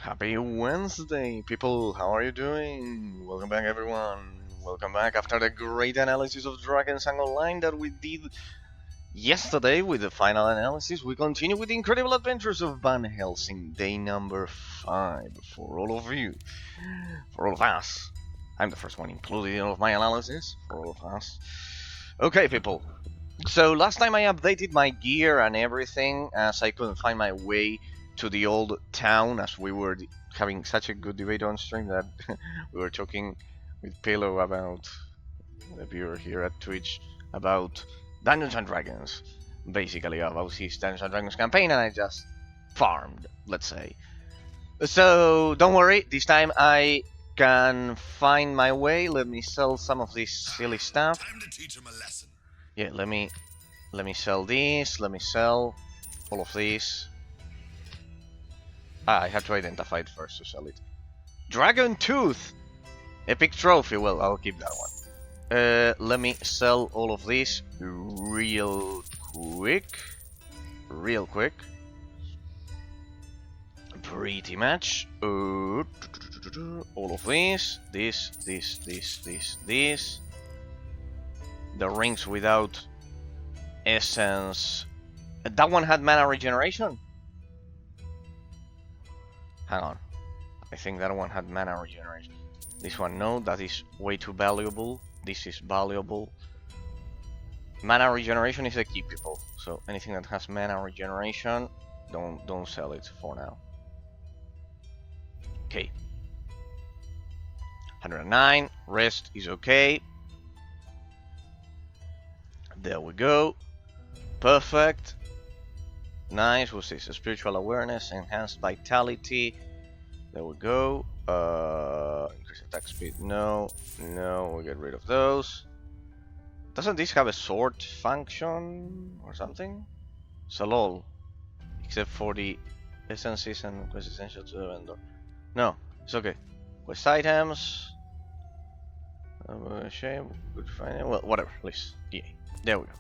Happy Wednesday, people! How are you doing? Welcome back, everyone. Welcome back after the great analysis of drakensang that we did yesterday with the final analysis. We continue with the incredible adventures of Van Helsing, day number 5 for all of you, for all of us. I'm the first one included in all of my analysis, for all of us. Okay, people. So last time I updated my gear and everything as I couldn't find my way to the old town, as we were having such a good debate on stream that we were talking with Pillow about, the viewer here at Twitch, about Dungeons and Dragons, basically about his Dungeons and Dragons campaign, and I just farmed, let's say. So don't worry, this time I can find my way. Let me sell some of this silly stuff. Time to teach him a lesson. Yeah, let me sell this. Let me sell all of this. I have to identify it first to sell it. Dragon Tooth! Epic trophy. Well, I'll keep that one. Let me sell all of this real quick. Pretty much. All of this. This. The rings without essence. That one had mana regeneration? Hang on. I think that one had mana regeneration. This one, no, that is way too valuable. This is valuable. Mana regeneration is the key, people. So anything that has mana regeneration, don't sell it for now. Okay. 109. Rest is okay. There we go. Perfect. Nice. What's this? Spiritual awareness, enhanced vitality. There we go. Increase attack speed. No. We'll get rid of those. Doesn't this have a sword function or something? Salol. Except for the essences and quest essential to the vendor. No, it's okay. Quest items. Shame. Good find. Well, whatever. Please. Yeah. There we go.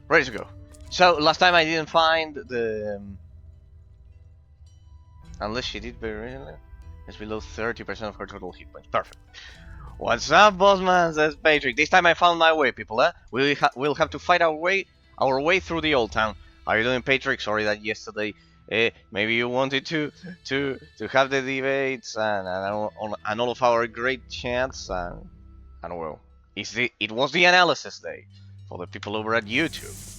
Ready to go. So last time I didn't find the unless she did very recently. It's below 30% of her total hit points. Perfect. What's up, bossman? Says Patrick. This time I found my way, people. We'll have to fight our way through the old town. How are you doing, Patrick? Sorry that yesterday maybe you wanted to have the debates and all of our great chats and well, it was the analysis day for the people over at YouTube.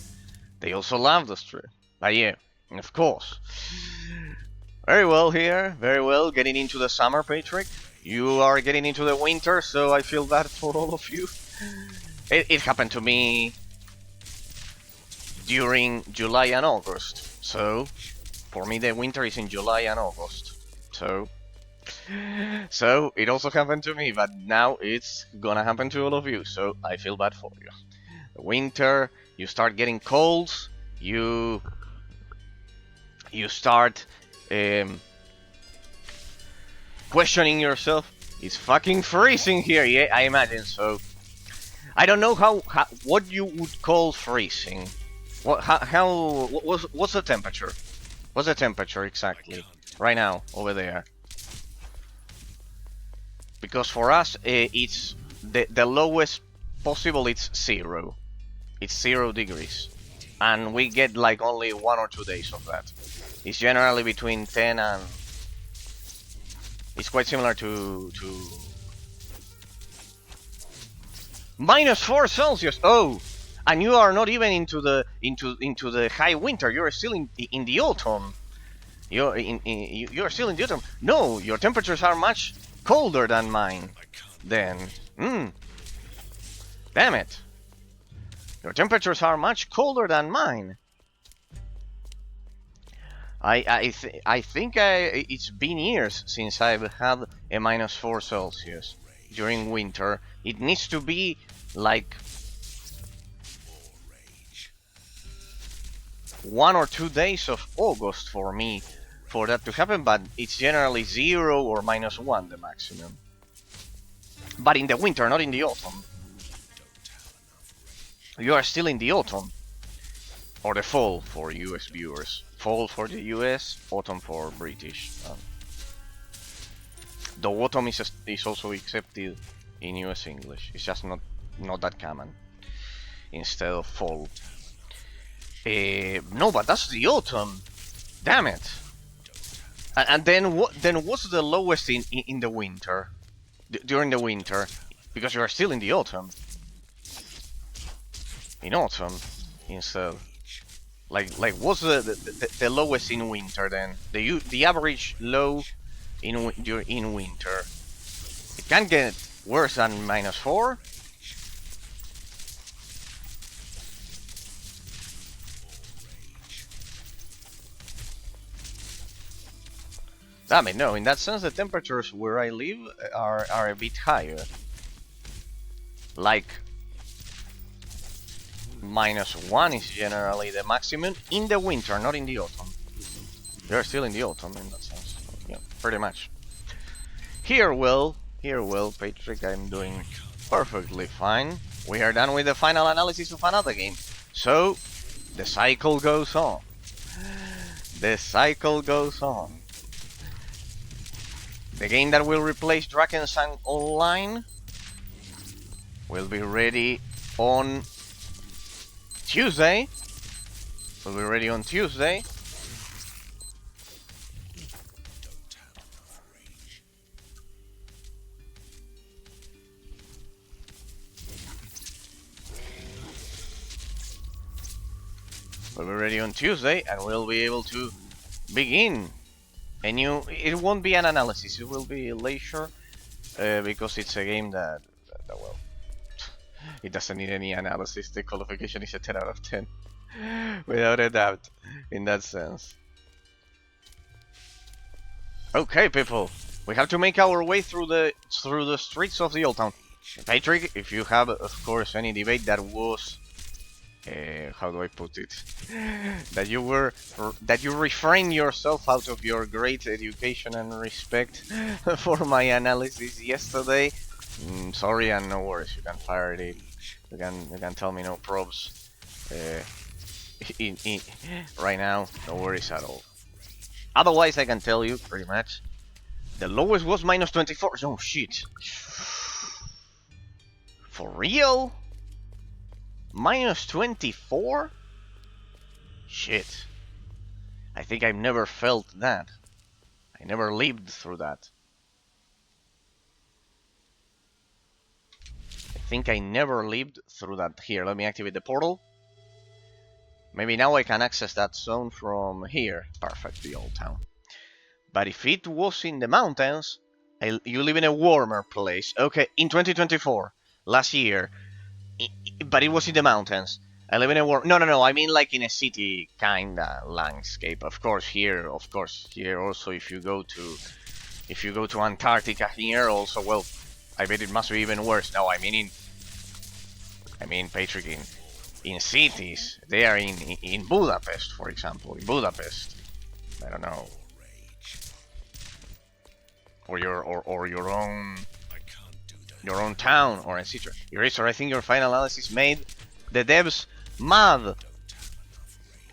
They also love the stream. But yeah, of course. Very well here. Very well. Getting into the summer, Patrick. You are getting into the winter, so I feel bad for all of you. It happened to me during July and August. So, for me the winter is in July and August. So it also happened to me, but now it's gonna happen to all of you. So I feel bad for you. The winter, you start getting colds. You start questioning yourself. It's fucking freezing here. Yeah, I imagine so. I don't know what you would call freezing. What's the temperature? What's the temperature exactly right now over there? Because for us, it's the lowest possible. It's 0. It's 0 degrees, and we get like only 1 or 2 days of that. It's generally between 10 and it's quite similar to -4 Celsius. Oh, and you are not even into the high winter. You're still in the autumn. You're still in the autumn. No, your temperatures are much colder than mine. Then, damn it. Your temperatures are much colder than mine. I think it's been years since I've had a -4 Celsius during winter. It needs to be like 1 or 2 days of August for me for that to happen, but it's generally 0 or -1 the maximum. But in the winter, not in the autumn. You are still in the autumn. Or the fall for US viewers. Fall for the US, autumn for British. The autumn is also accepted in US English. It's just not that common. Instead of fall. No, but that's the autumn. Damn it. And then what? Then what's the lowest in the winter? During the winter, because you are still in the autumn. In autumn, instead. Like what's the lowest in winter then? The average low in winter. It can't get worse than -4. I mean, no. In that sense, the temperatures where I live are a bit higher. Like -1 is generally the maximum in the winter, not in the autumn. You're still in the autumn in that sense. Yeah, pretty much. Here, Patrick, I'm doing perfectly fine. We are done with the final analysis of another game. So, the cycle goes on. The cycle goes on. The game that will replace drakensangonline will be ready on Tuesday. Will be ready on Tuesday. Will be ready on Tuesday, and we'll be able to begin a new. It won't be an analysis. It will be leisure, because it's a game that well, it doesn't need any analysis. The qualification is a 10 out of 10, without a doubt, in that sense. Okay, people, we have to make our way through the streets of the old town. Patrick, if you have, of course, any debate that was, how do I put it? that you refrain yourself out of your great education and respect for my analysis yesterday. Sorry, and no worries. You can fire it. You can tell me no probs. Right now, no worries at all. Otherwise, I can tell you pretty much. The lowest was -24. Oh shit! For real? -24? Shit. I think I've never felt that. I never lived through that. I think I never lived through that. Here, let me activate the portal. Maybe now I can access that zone from here. Perfect, the old town. But if it was in the mountains, you live in a warmer place. Okay, in 2024, last year. But it was in the mountains. I live in a no. I mean like in a city kinda landscape. Of course here also if you go to Antarctica here also, well, I bet it must be even worse. No, I mean Patrick, in cities. They are in Budapest, for example. In Budapest, I don't know, or your own town, or etc. Eraser, I think your final analysis made the devs mad.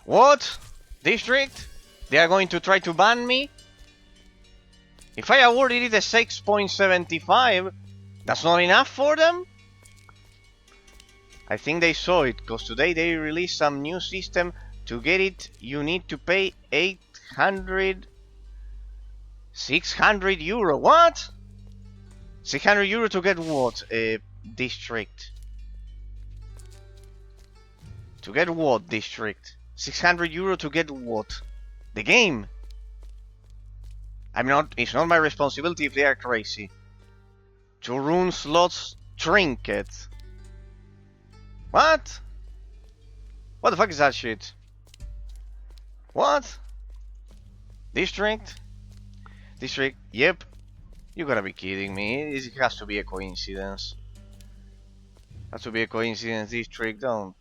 What? District? They are going to try to ban me? If I awarded it a 6.75, that's not enough for them? I think they saw it, because today they released some new system. To get it, you need to pay 600 euro. What? 600 euro to get what? A district. To get what district? 600 euro to get what? The game. It's not my responsibility if they are crazy. To rune slots trinket. What? What the fuck is that shit? What? District? District? Yep. You gotta be kidding me. It has to be a coincidence. Has to be a coincidence, District. Don't.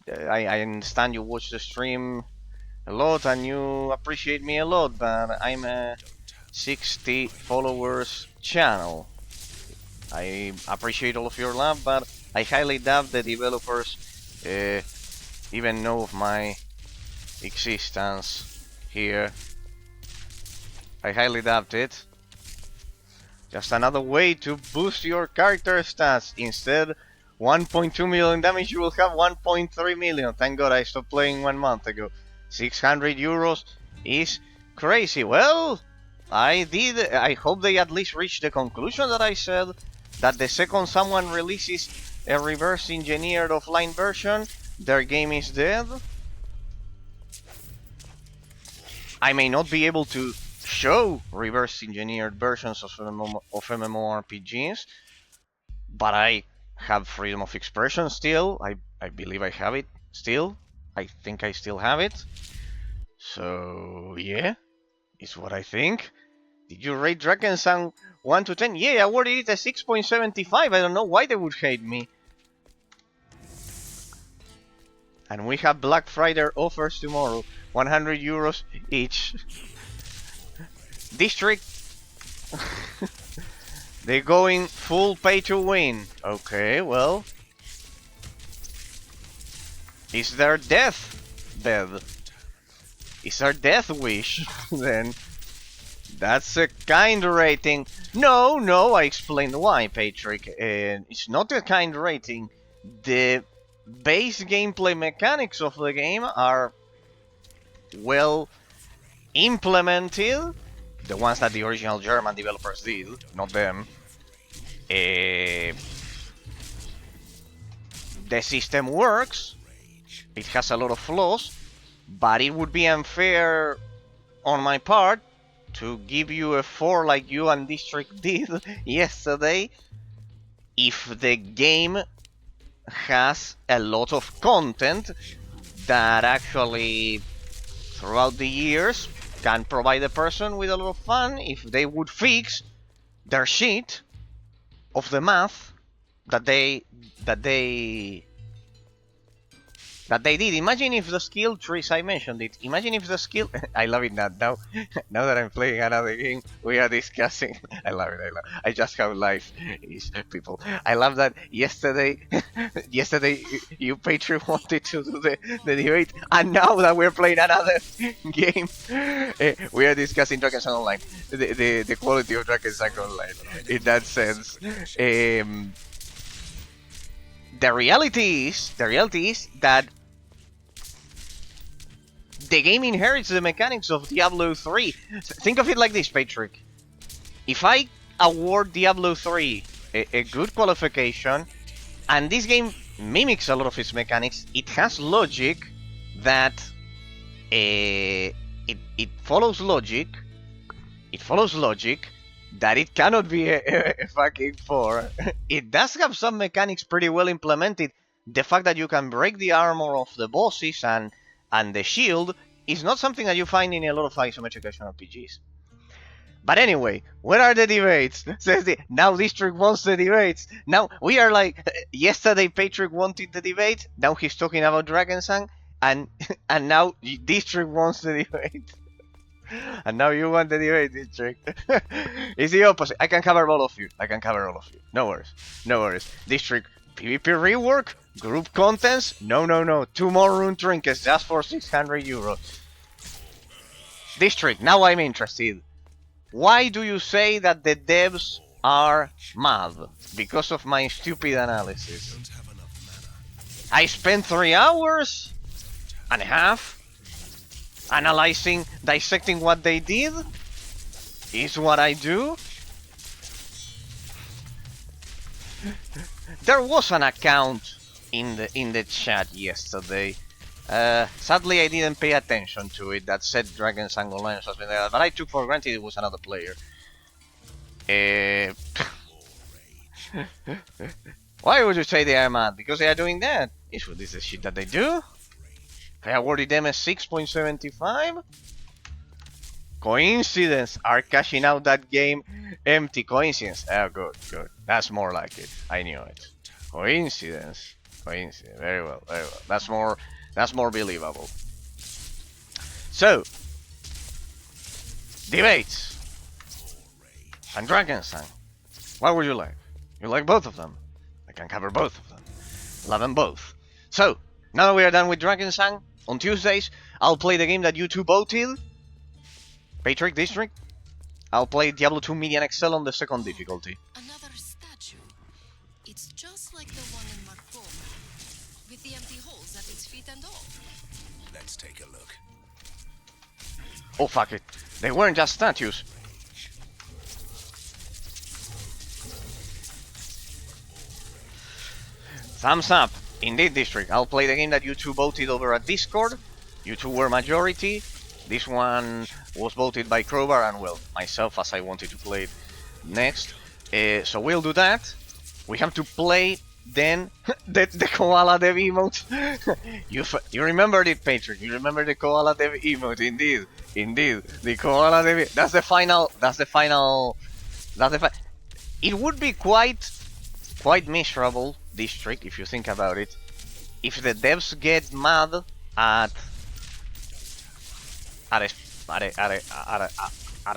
I understand you watch the stream a lot and you appreciate me a lot, but I'm a 60 followers channel. I appreciate all of your love, but I highly doubt the developers even know of my existence here. I highly doubt it. Just another way to boost your character stats. Instead 1.2 million damage, you will have 1.3 million. Thank God I stopped playing 1 month ago. 600 euros is crazy. Well, I hope they at least reach the conclusion that I said, that the second someone releases a reverse engineered offline version, their game is dead. I may not be able to show reverse engineered versions of MMORPGs, but I have freedom of expression still. I believe I have it still. I think I still have it. So yeah, it's what I think. Did you rate Drakensang 1 to 10? Yeah, I awarded it a 6.75. I don't know why they would hate me. And we have Black Friday offers tomorrow. 100 euros each. District. They're going full pay to win. Okay, well. Is there death bed? Is there death wish? Then that's a kind rating. No, I explained why, Patrick. It's not a kind rating. The base gameplay mechanics of the game are well implemented. The ones that the original German developers did, not them. The system works. It has a lot of flaws, but it would be unfair on my part to give you a 4 like you and District did yesterday if the game has a lot of content that actually throughout the years can provide a person with a lot of fun if they would fix their shit of the math that they did. Imagine if the skill trees, I mentioned it. Imagine if the skill... I love it now. Now that I'm playing another game, we are discussing... I love it. I just have life is people. I love that yesterday, you Patreon wanted to do the debate, and now that we're playing another game, we are discussing Drakensang Online, the quality of Drakensang Online. In that sense, the reality is that the game inherits the mechanics of Diablo 3. Think of it like this, Patrick. If I award Diablo 3 a good qualification, and this game mimics a lot of its mechanics, it has logic that it follows logic. It follows logic that it cannot be a fucking 4. It does have some mechanics pretty well implemented. The fact that you can break the armor of the bosses and the shield is not something that you find in a lot of isometric action RPGs. But anyway, where are the debates? Says now District wants the debates. Now we are like, yesterday Patrick wanted the debate, now he's talking about Drakensang, and now District wants the debate. And now you want the debate, District. It's the opposite. I can cover all of you. No worries. District, PvP rework? Group contents? No. 2 more rune trinkets just for 600 euros. District, now I'm interested. Why do you say that the devs are mad? Because of my stupid analysis. I spent 3 hours and a half analyzing, dissecting what they did. Is what I do. There was an account in the chat yesterday. Sadly, I didn't pay attention to it. That said drakensangonline or something like that, but I took for granted it was another player. Why would you say they are mad? Because they are doing that. This is the shit that they do. I awarded them a 6.75. Coincidence. Are cashing out that game. Empty coincidence. Oh, good. That's more like it. I knew it. Coincidence. Very well. That's more believable. So, debates and Drakensang. What would you like? You like both of them? I can cover both of them. Love them both. So, now that we are done with Drakensang, on Tuesdays, I'll play the game that you two voted. Patrick, District. I'll play Diablo 2 Median XL on the second difficulty. Another statue. It's just like the one in Marco, with the empty holes at its feet and all. Let's take a look. Oh fuck it. They weren't just statues. Thumbs up. Indeed, District. I'll play the game that you two voted over at Discord. You two were majority. This one was voted by Crowbar and, well, myself, as I wanted to play it next. So we'll do that. We have to play then the Koala Dev emote. you remembered it, Patrick. You remember the Koala Dev emote. Indeed. The Koala Dev. That's the final. It would be quite miserable, District, if you think about it, if the devs get mad at a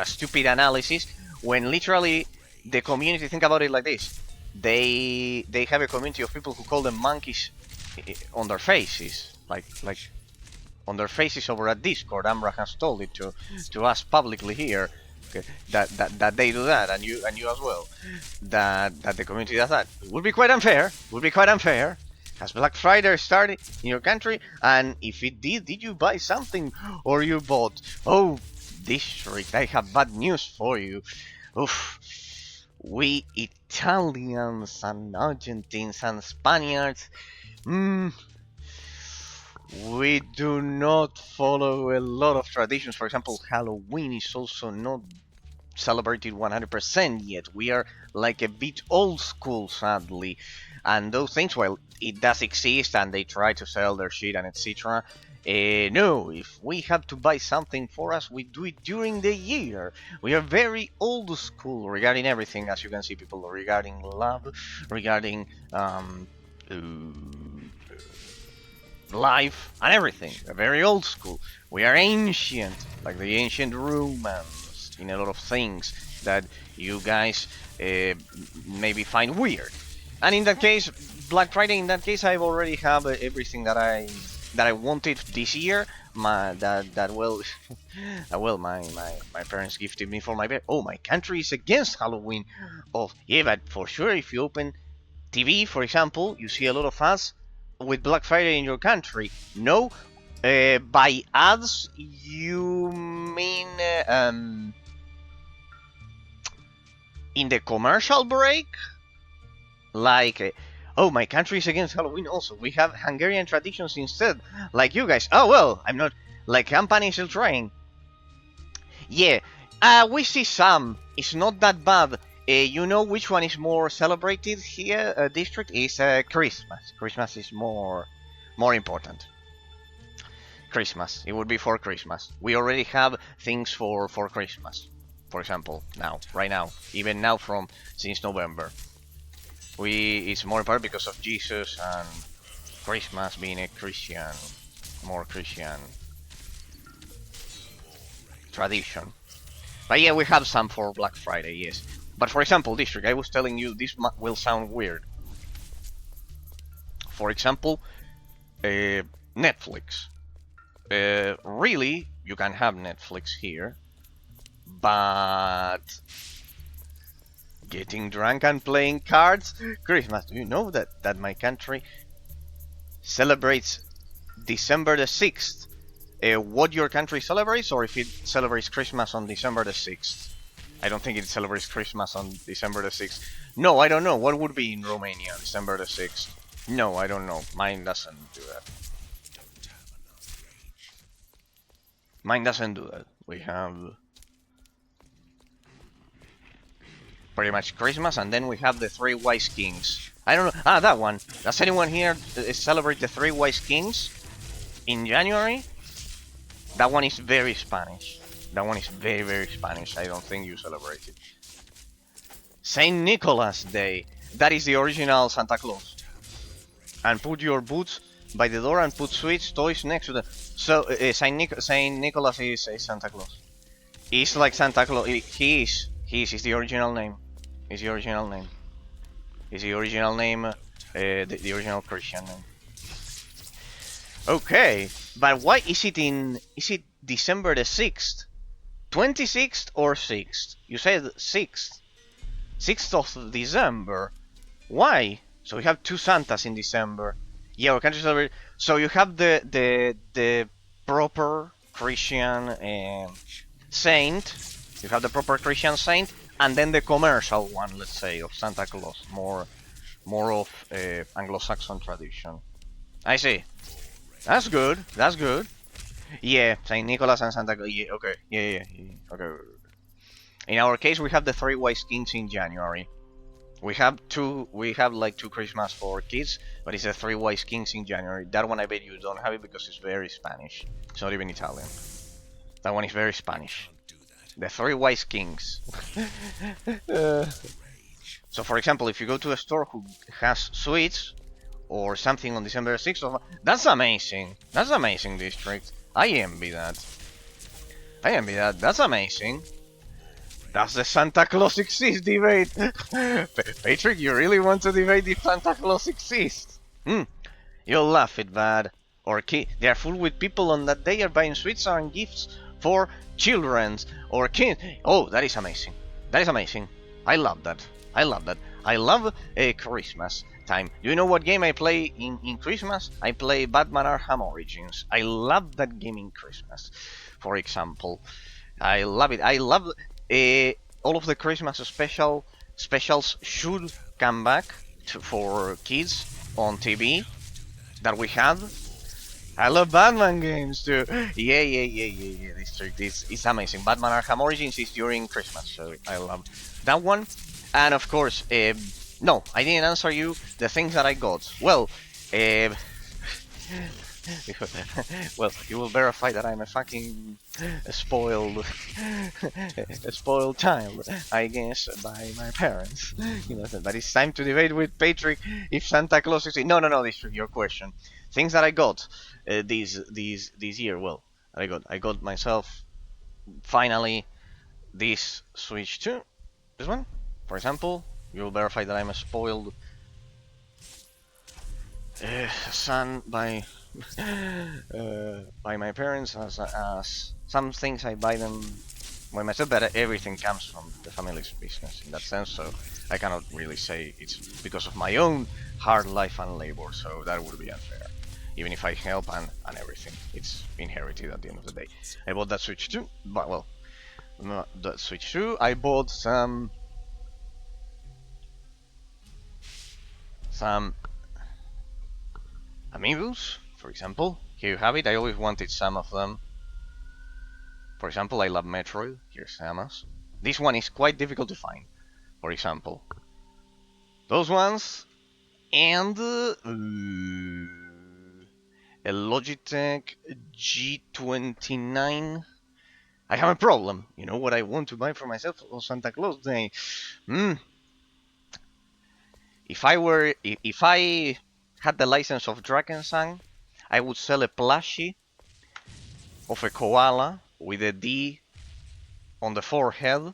stupid analysis, when literally the community, think about it like this, they have a community of people who call them monkeys on their faces, like on their faces over at Discord. Ambra has told it to us publicly here. Okay, that they do that, and you as well. That the community does that. It would be quite unfair. Has Black Friday started in your country? And if it did you buy something or you bought? Oh, District, I have bad news for you. Oof. We Italians and Argentines and Spaniards, we do not follow a lot of traditions. For example, Halloween is also not celebrated 100% yet. We are like a bit old school, sadly. And those things, well, it does exist and they try to sell their shit and etc. No, if we have to buy something for us, we do it during the year. We are very old school regarding everything, as you can see, people, regarding love, regarding life and everything. We're very old school. We are ancient, like the ancient Romans, in a lot of things that you guys maybe find weird. And in that case, Black Friday, in that case, I've already have everything that I wanted this year. My parents gifted me for my birthday. Oh, my country is against Halloween. Oh yeah, but for sure, if you open TV, for example, you see a lot of ads with Black Friday in your country. No, by ads you mean in the commercial break, like oh, my country is against Halloween. Also, we have Hungarian traditions instead, like you guys. Oh well, I'm not like companies still trying. Yeah, we see some. It's not that bad. You know which one is more celebrated here? District is Christmas. Christmas is more important. Christmas. It would be for Christmas. We already have things for Christmas. For example, right now, even now since November. It's more important because of Jesus and Christmas being a more Christian tradition. But yeah, we have some for Black Friday, yes. But for example, District, I was telling you, this will sound weird. For example, Netflix. Really, you can have Netflix here, but getting drunk and playing cards, Christmas. Do you know that my country celebrates December the 6th? What your country celebrates, or if it celebrates Christmas on December the 6th? I don't think it celebrates Christmas on December the 6th. No, I don't know. What would be in Romania, December the 6th? No, I don't know. Mine doesn't do that. Mine doesn't do that. We have pretty much Christmas, and then we have the Three Wise Kings. I don't know. Ah, that one. Does anyone here celebrate the Three Wise Kings in January? That one is very Spanish. That one is very, very Spanish. I don't think you celebrate it. Saint Nicholas Day. That is the original Santa Claus. And put your boots by the door and put sweets, toys next to them. So Saint Nicholas is Santa Claus. He's like Santa Claus. He is. It's the original name. It's the original name. It's the original name. The original Christian name. Okay, but why is it December the 6th? 26th or 6th? You said 6th. 6th of December. Why? So we have two Santas in December. Yeah, we can celebrate. So you have the proper Christian saint. You have the proper Christian saint, and then the commercial one, let's say, of Santa Claus, more of Anglo-Saxon tradition. I see. That's good. That's good. Yeah, Saint Nicholas and Santa Claus. Yeah, okay. Yeah. Okay. In our case, we have the three wise kings in January. We have like two Christmas for kids, but it's the three wise kings in January. That one I bet you don't have it because it's very Spanish. It's not even Italian. That one is very Spanish. The three wise kings. So for example, if you go to a store who has sweets or something on December 6th, that's amazing. That's amazing, district. I envy that. That's amazing. That's the Santa Claus exists debate. Patrick, you really want to debate if Santa Claus exists? You'll laugh it bad. Or they are full with people on that day are buying sweets and gifts for children or kids. Oh, that is amazing. That is amazing. I love that. I love Christmas time. Do you know what game I play in Christmas? I play Batman Arkham Origins. I love that game in Christmas. For example, I love it. I love all of the Christmas specials should come back for kids on TV that we had. I love Batman games too. Yeah. District is amazing. Batman Arkham Origins is during Christmas, so I love that one. And of course, no, I didn't answer you the things that I got. Well, well, you will verify that I'm a fucking spoiled child, I guess, by my parents. But it's time to debate with Patrick if Santa Claus is. No, this is your question. Things that I got this year. Well, I got myself finally this Switch 2. This one, for example. You'll verify that I'm a spoiled son by my parents, as some things I buy them by myself, but everything comes from the family's business in that sense, so I cannot really say it's because of my own hard life and labor, so that would be unfair. Even if I help and everything, it's inherited at the end of the day. I bought that Switch 2, but well, not that Switch 2, I bought some amiibos, for example. Here you have it. I always wanted some of them. For example, I love Metroid. Here's Samus. This one is quite difficult to find, for example. Those ones, and a Logitech G29. I have a problem. You know what I want to buy for myself on Santa Claus Day? If I had the license of Drakensang, I would sell a plushie of a koala with a D on the forehead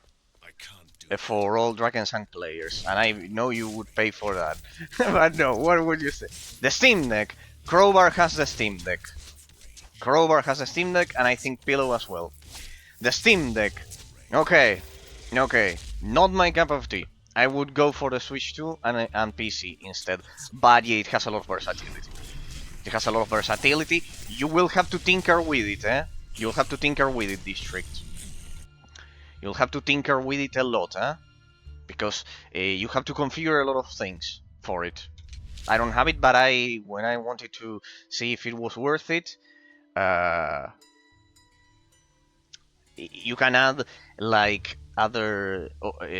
for all Drakensang players, and I know you would pay for that. But no, what would you say? The Steam Deck. Crowbar has the Steam Deck. And I think Pillow as well. The Steam Deck. Okay, not my cup of tea. I would go for the Switch 2 and PC instead, but yeah, it has a lot of versatility. You will have to tinker with it, You'll have to tinker with it, District. You'll have to tinker with it a lot, because you have to configure a lot of things for it. I don't have it, but when I wanted to see if it was worth it, you can add like other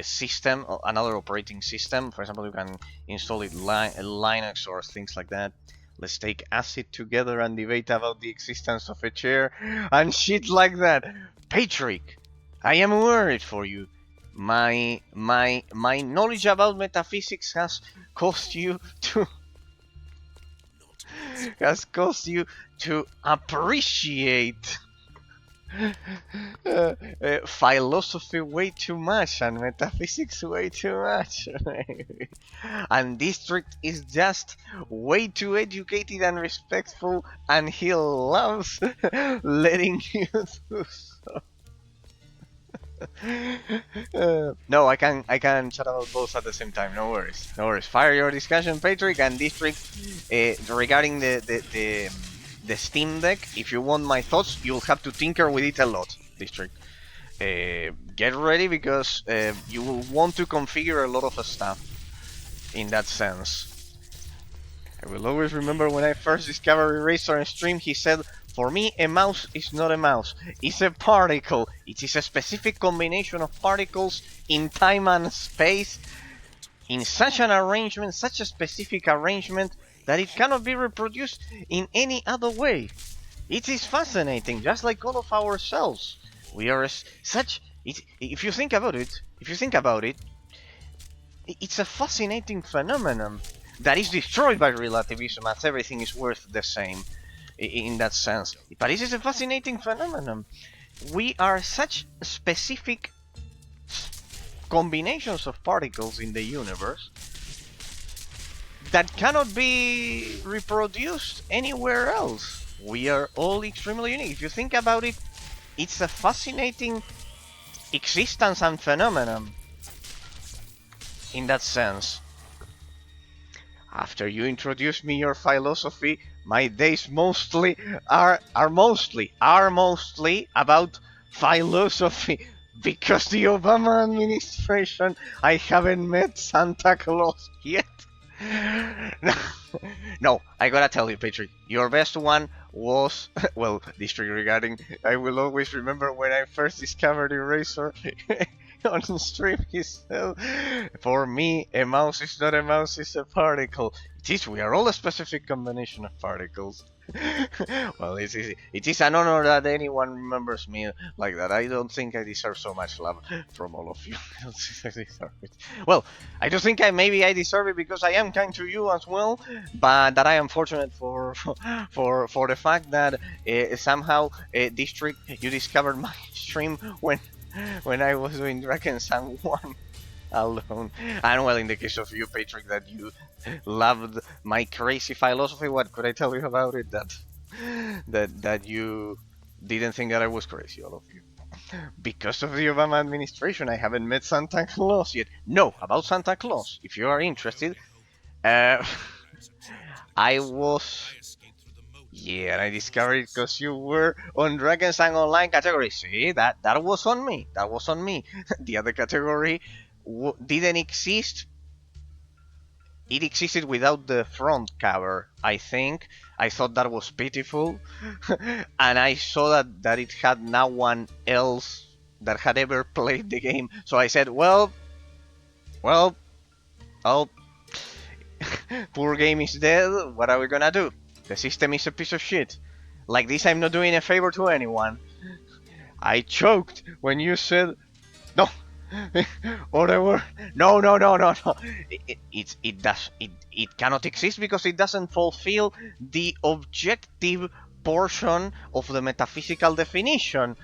system, another operating system. For example, you can install it Linux or things like that. Let's take acid together and debate about the existence of a chair and shit like that. Patrick, I am worried for you. My knowledge about metaphysics has caused you to appreciate philosophy way too much and metaphysics way too much. And District is just way too educated and respectful, and he loves letting you do so. No, I can chat about both at the same time. No worries, no worries. Fire your discussion, Patrick and District, regarding the Steam Deck. If you want my thoughts, you'll have to tinker with it a lot, District. Get ready because you will want to configure a lot of stuff in that sense. I will always remember when I first discovered Eraser on stream, he said, for me, a mouse is not a mouse, it's a particle. It is a specific combination of particles in time and space, in such an arrangement, such a specific arrangement, that it cannot be reproduced in any other way. It is fascinating, just like all of ourselves. We are such... if you think about it, it's a fascinating phenomenon that is destroyed by relativism, as everything is worth the same in that sense. But it is a fascinating phenomenon. We are such specific combinations of particles in the universe that cannot be reproduced anywhere else. We are all extremely unique. If you think about it, it's a fascinating existence and phenomenon in that sense. After you introduce me your philosophy, my days mostly are mostly about philosophy, because the Obama administration, I haven't met Santa Claus yet. No, I gotta tell you, Patrick, your best one was, well, District regarding, I will always remember when I first discovered Eraser on stream, he said, for me, a mouse is not a mouse, it's a particle. It is, we are all a specific combination of particles. Well, it is an honor that anyone remembers me like that. I don't think I deserve so much love from all of you. Well, I do think maybe I deserve it because I am kind to you as well, but that I am fortunate for the fact that somehow District, you discovered my stream when I was doing Drakensang 1 alone. And well, in the case of you, Patrick, that you loved my crazy philosophy, what could I tell you about it? That you didn't think that I was crazy, all of you. Because of the Obama administration, I haven't met Santa Claus yet. No, about Santa Claus, if you are interested, I was... Yeah, and I discovered it because you were on Drakensang Online category. See, that was on me. That was on me. The other category didn't exist. It existed without the front cover, I think. I thought that was pitiful. And I saw that it had no one else that had ever played the game. So I said, well, poor game is dead. What are we gonna do? The system is a piece of shit. Like this, I'm not doing a favor to anyone. I choked when you said, no, whatever. No. It cannot exist because it doesn't fulfill the objective portion of the metaphysical definition,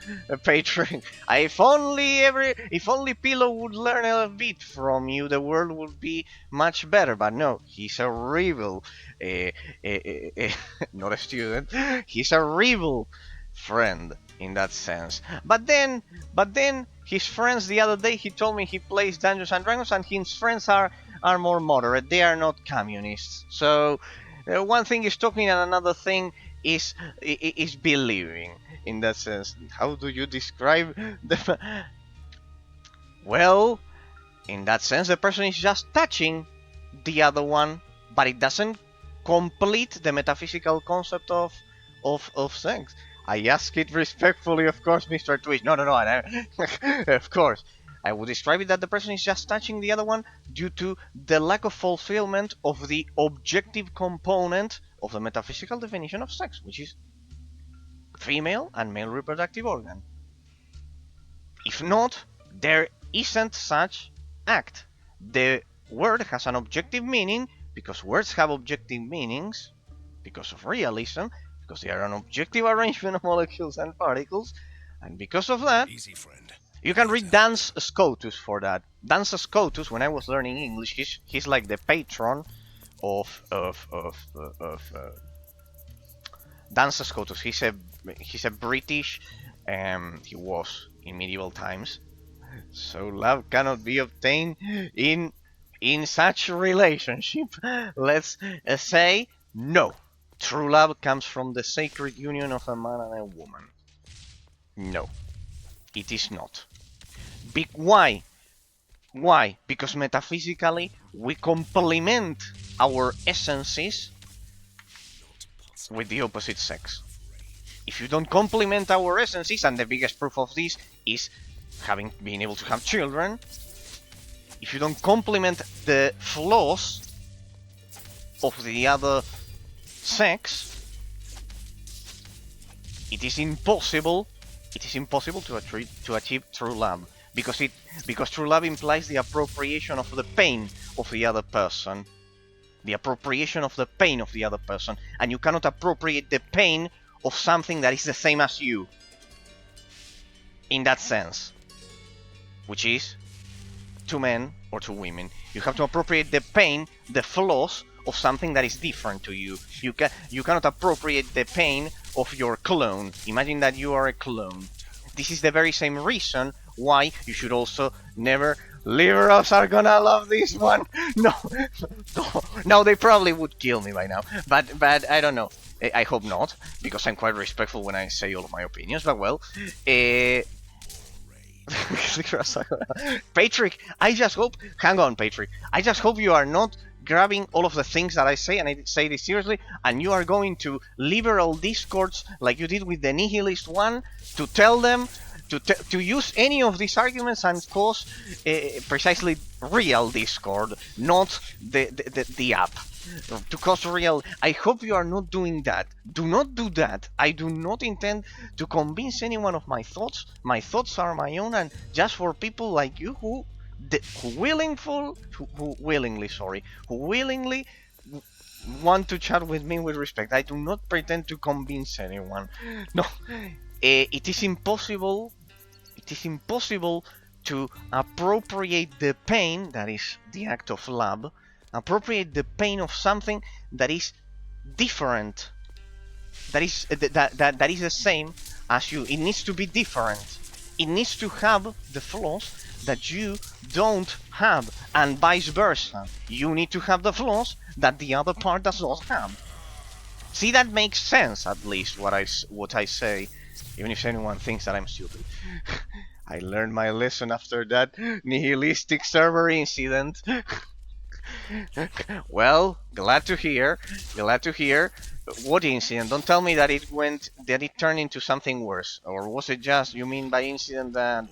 Patrick. If only Pillow would learn a bit from you, the world would be much better. But no, he's a rebel, not a student. He's a rebel friend in that sense. But then his friends, the other day he told me he plays Dungeons and Dragons, and his friends are more moderate. They are not communists. So one thing is talking and another thing is believing in that sense. How do you describe the... Well, in that sense, the person is just touching the other one, but it doesn't complete the metaphysical concept of things. I ask it respectfully, of course, Mr. Twitch. No, of course. I would describe it that the person is just touching the other one due to the lack of fulfillment of the objective component of the metaphysical definition of sex, which is female and male reproductive organ. If not, there isn't such act. The word has an objective meaning because words have objective meanings because of realism, because they are an objective arrangement of molecules and particles, and because of that, Easy, friend. You can read Dan's Scotus for that. Dan's Scotus, when I was learning English, he's like the patron of Dan's Scotus. He's a British, he was in medieval times, So love cannot be obtained in such a relationship. Let's say no. True love comes from the sacred union of a man and a woman. No, it is not. Why? Why? Because metaphysically we complement our essences with the opposite sex. If you don't complement our essences, and the biggest proof of this is having been able to have children, if you don't complement the flaws of the other sex, it is impossible to achieve true love, because true love implies the appropriation of the pain of the other person, and you cannot appropriate the pain of something that is the same as you in that sense, which is two men or two women. You have to appropriate the pain, the flaws of something that is different to you. You cannot appropriate the pain of your clone. Imagine that you are a clone. This is the very same reason why you should also never... Liberals are gonna love this one. No, they probably would kill me by now. But I don't know. I hope not, because I'm quite respectful when I say all of my opinions. But well, Patrick, I just hope... Hang on, Patrick. I just hope you are not grabbing all of the things that I say, and I say this seriously, and you are going to liberal discords like you did with the nihilist one to tell them to use any of these arguments and cause precisely real discord, not the app. To cause real... I hope you are not doing that. Do not do that. I do not intend to convince anyone of my thoughts. My thoughts are my own, and just for people like you who willingly want to chat with me with respect. I do not pretend to convince anyone. No, it is impossible. It is impossible to appropriate the pain, that is the act of love, appropriate the pain of something that is different, that is the same as you. It needs to be different. It needs to have the flaws that you don't have, and vice versa. You need to have the flaws that the other part does not have. See, that makes sense, at least what I say, even if anyone thinks that I'm stupid. I learned my lesson after that nihilistic server incident. Well, glad to hear. What incident? Don't tell me that it turned into something worse. Or was it just, you mean by incident that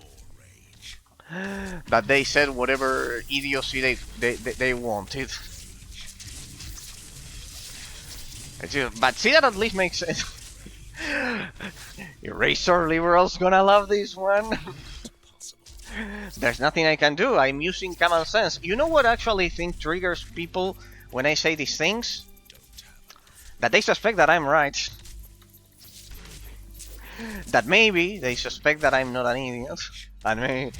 they said whatever idiocy they wanted? But see, that at least makes sense. Eraser liberals gonna love this one. There's nothing I can do. I'm using common sense. You know what I actually think triggers people when I say these things? That they suspect that I'm right. That maybe they suspect that I'm not an idiot. And maybe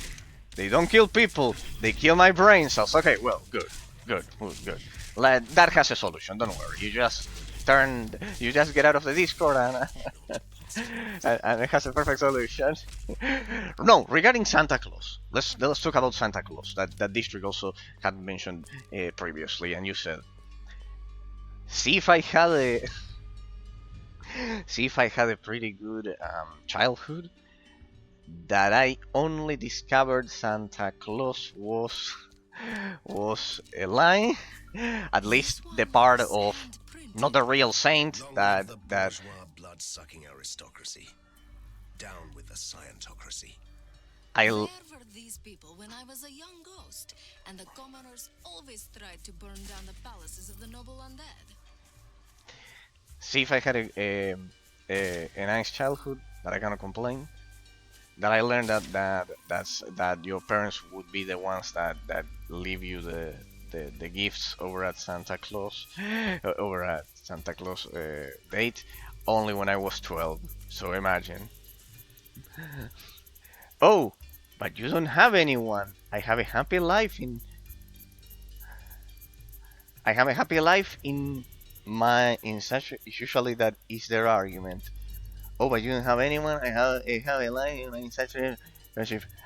they don't kill people, they kill my brain cells. Okay, well, good. That has a solution, don't worry. You just get out of the Discord and and it has a perfect solution. No, regarding Santa Claus, let's talk about Santa Claus. That district also had mentioned previously, and you said, see if I had a pretty good childhood, that I only discovered Santa Claus was a lie. At least the part of not the real saint that blood-sucking aristocracy. Down with the scientocracy. Where were these people when I was a young ghost, and the commoners always tried to burn down the palaces of the noble undead? See if I had a nice childhood, that I cannot complain. That I learned that your parents would be the ones that leave you the gifts over at Santa Claus date only when I was 12. So imagine. Oh, but you don't have anyone. I have a happy life in such. Usually that is their argument. Oh, but you don't have anyone. I have a life in such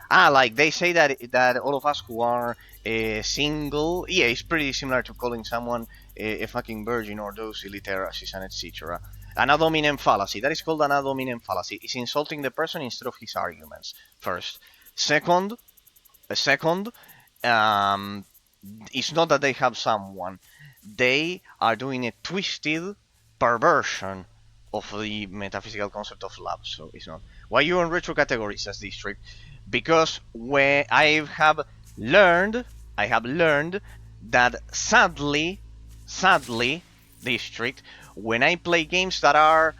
Like they say that all of us who are single, yeah, it's pretty similar to calling someone a fucking virgin or those illiteracies and etc. An ad hominem fallacy. That is called an ad hominem fallacy. It's insulting the person instead of his arguments. First, second, um, it's not that they have someone. They are doing a twisted perversion of the metaphysical concept of love. So it's not. Why you on retro categories as district? Because when learned, I have learned that sadly, district, when I play games that are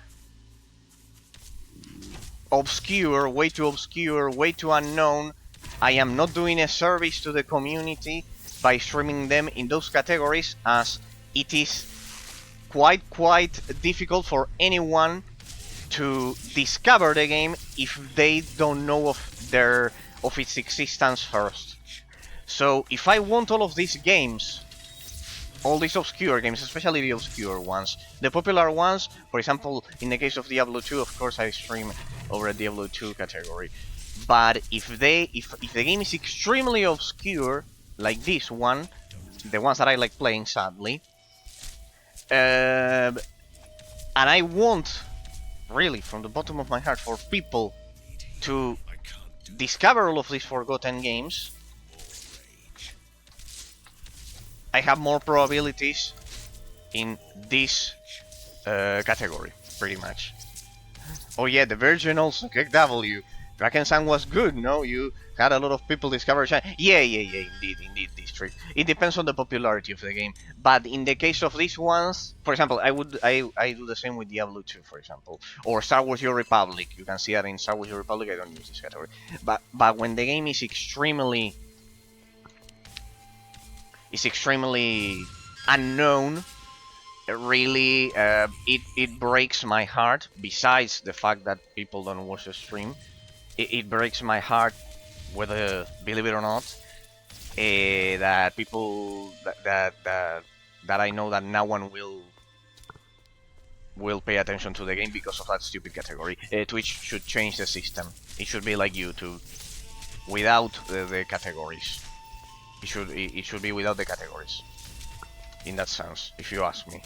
obscure, way too unknown, I am not doing a service to the community by streaming them in those categories, as it is quite difficult for anyone to discover the game if they don't know of its existence first. So if I want all of these games, all these obscure games, especially the obscure ones, the popular ones, for example, in the case of Diablo 2, of course I stream over a Diablo 2 category. But if the game is extremely obscure, like this one, the ones that I like playing, sadly, and I want, really, from the bottom of my heart, for people to discover all of these forgotten games, I have more probabilities in this category, pretty much. Oh yeah, the Virgin also kicked W. Drakensang was good, no? You had a lot of people discover Shine. Yeah, indeed, district. It depends on the popularity of the game. But in the case of these ones, for example, I do the same with Diablo 2, for example, or Star Wars: Your Republic. You can see that in Star Wars: Your Republic. I don't use this category, but when the game is extremely unknown, really, it breaks my heart. Besides the fact that people don't watch the stream, it breaks my heart, whether believe it or not, that people that I know that no one will pay attention to the game because of that stupid category. Twitch should change the system. It should be like YouTube, without the categories. It should be without the categories, in that sense, if you ask me.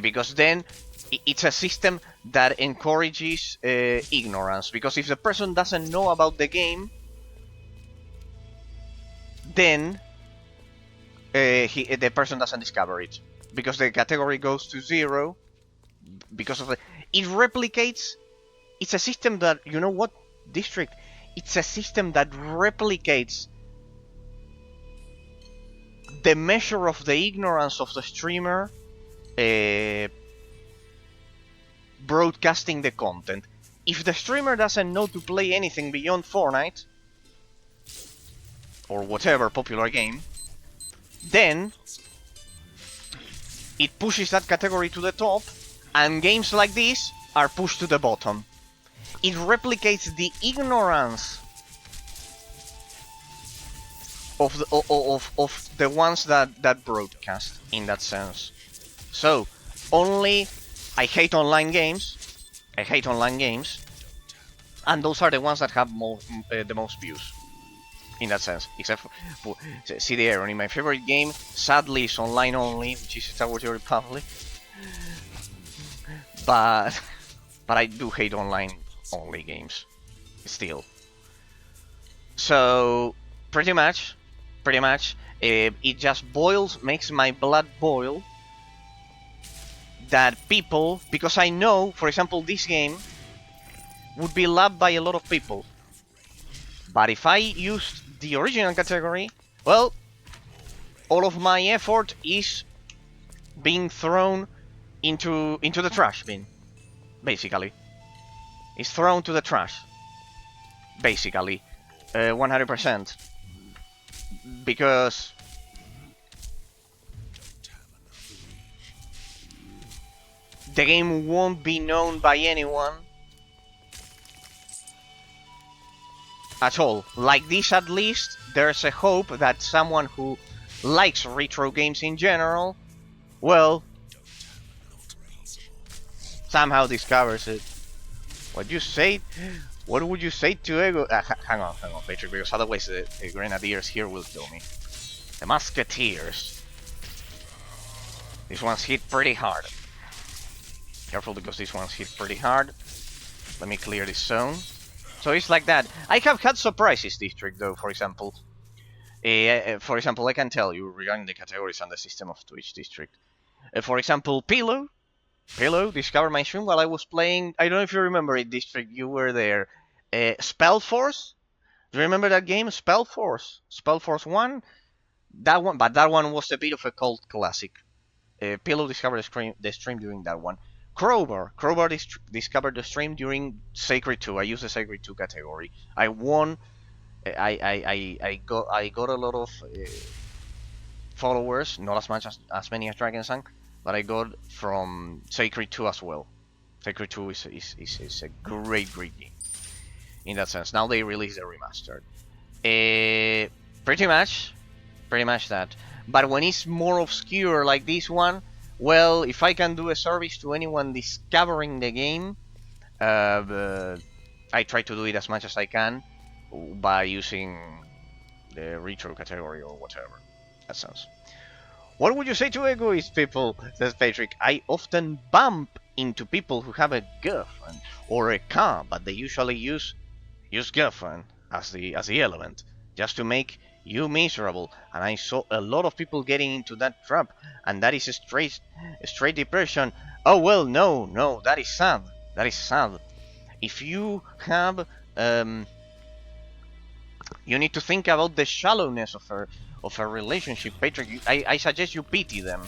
Because then it's a system that encourages ignorance. Because if the person doesn't know about the game, then the person doesn't discover it. Because the category goes to 0. Because of it replicates. It's a system that, you know what, district? It's a system that replicates the measure of the ignorance of the streamer broadcasting the content. If the streamer doesn't know to play anything beyond Fortnite or whatever popular game, then it pushes that category to the top, and games like this are pushed to the bottom. It replicates the ignorance of the ones that broadcast, in that sense. So, I hate online games, and those are the ones that have the most views, in that sense. Except for, see the irony, my favorite game, sadly, is online only, which is Star Wars: Your Republic. But I do hate online only games, still. So, pretty much, it just makes my blood boil that people, because I know, for example, this game would be loved by a lot of people, but if I used the original category, well, all of my effort is being thrown into the trash bin, basically. It's thrown to the trash, basically, 100%. Because the game won't be known by anyone at all. Like this, at least, there's a hope that someone who likes retro games in general, well, somehow discovers it. What you say? What would you say to Ego? Hang on, Patrick, because otherwise the Grenadiers here will kill me. The Musketeers. These ones hit pretty hard. Careful, because these ones hit pretty hard. Let me clear this zone. So it's like that. I have had surprises this trick, though. For example, I can tell you regarding the categories and the system of Twitch district. For example, Pillow discovered my stream while I was playing. I don't know if you remember it, district. You were there. Spellforce. Do you remember that game, Spellforce? Spellforce 1. That one, but that one was a bit of a cult classic. Pillow discovered the stream during that one. Crowbar discovered the stream during Sacred 2. I used the Sacred 2 category. I won. I got a lot of followers, not as much as many as drakensang, but I got from Sacred 2 as well. Sacred 2 is a great game in that sense. Now they released the remastered. Pretty much that. But when it's more obscure like this one, well, if I can do a service to anyone discovering the game, I try to do it as much as I can by using the retro category or whatever. That sounds. What would you say to egoist people? Says Patrick. I often bump into people who have a girlfriend or a car, but they usually use girlfriend as the element, just to make you miserable. And I saw a lot of people getting into that trap, and that is a straight depression. Oh well, no, that is sad. That is sad. If you have you need to think about the shallowness of a relationship, Patrick. I suggest you pity them.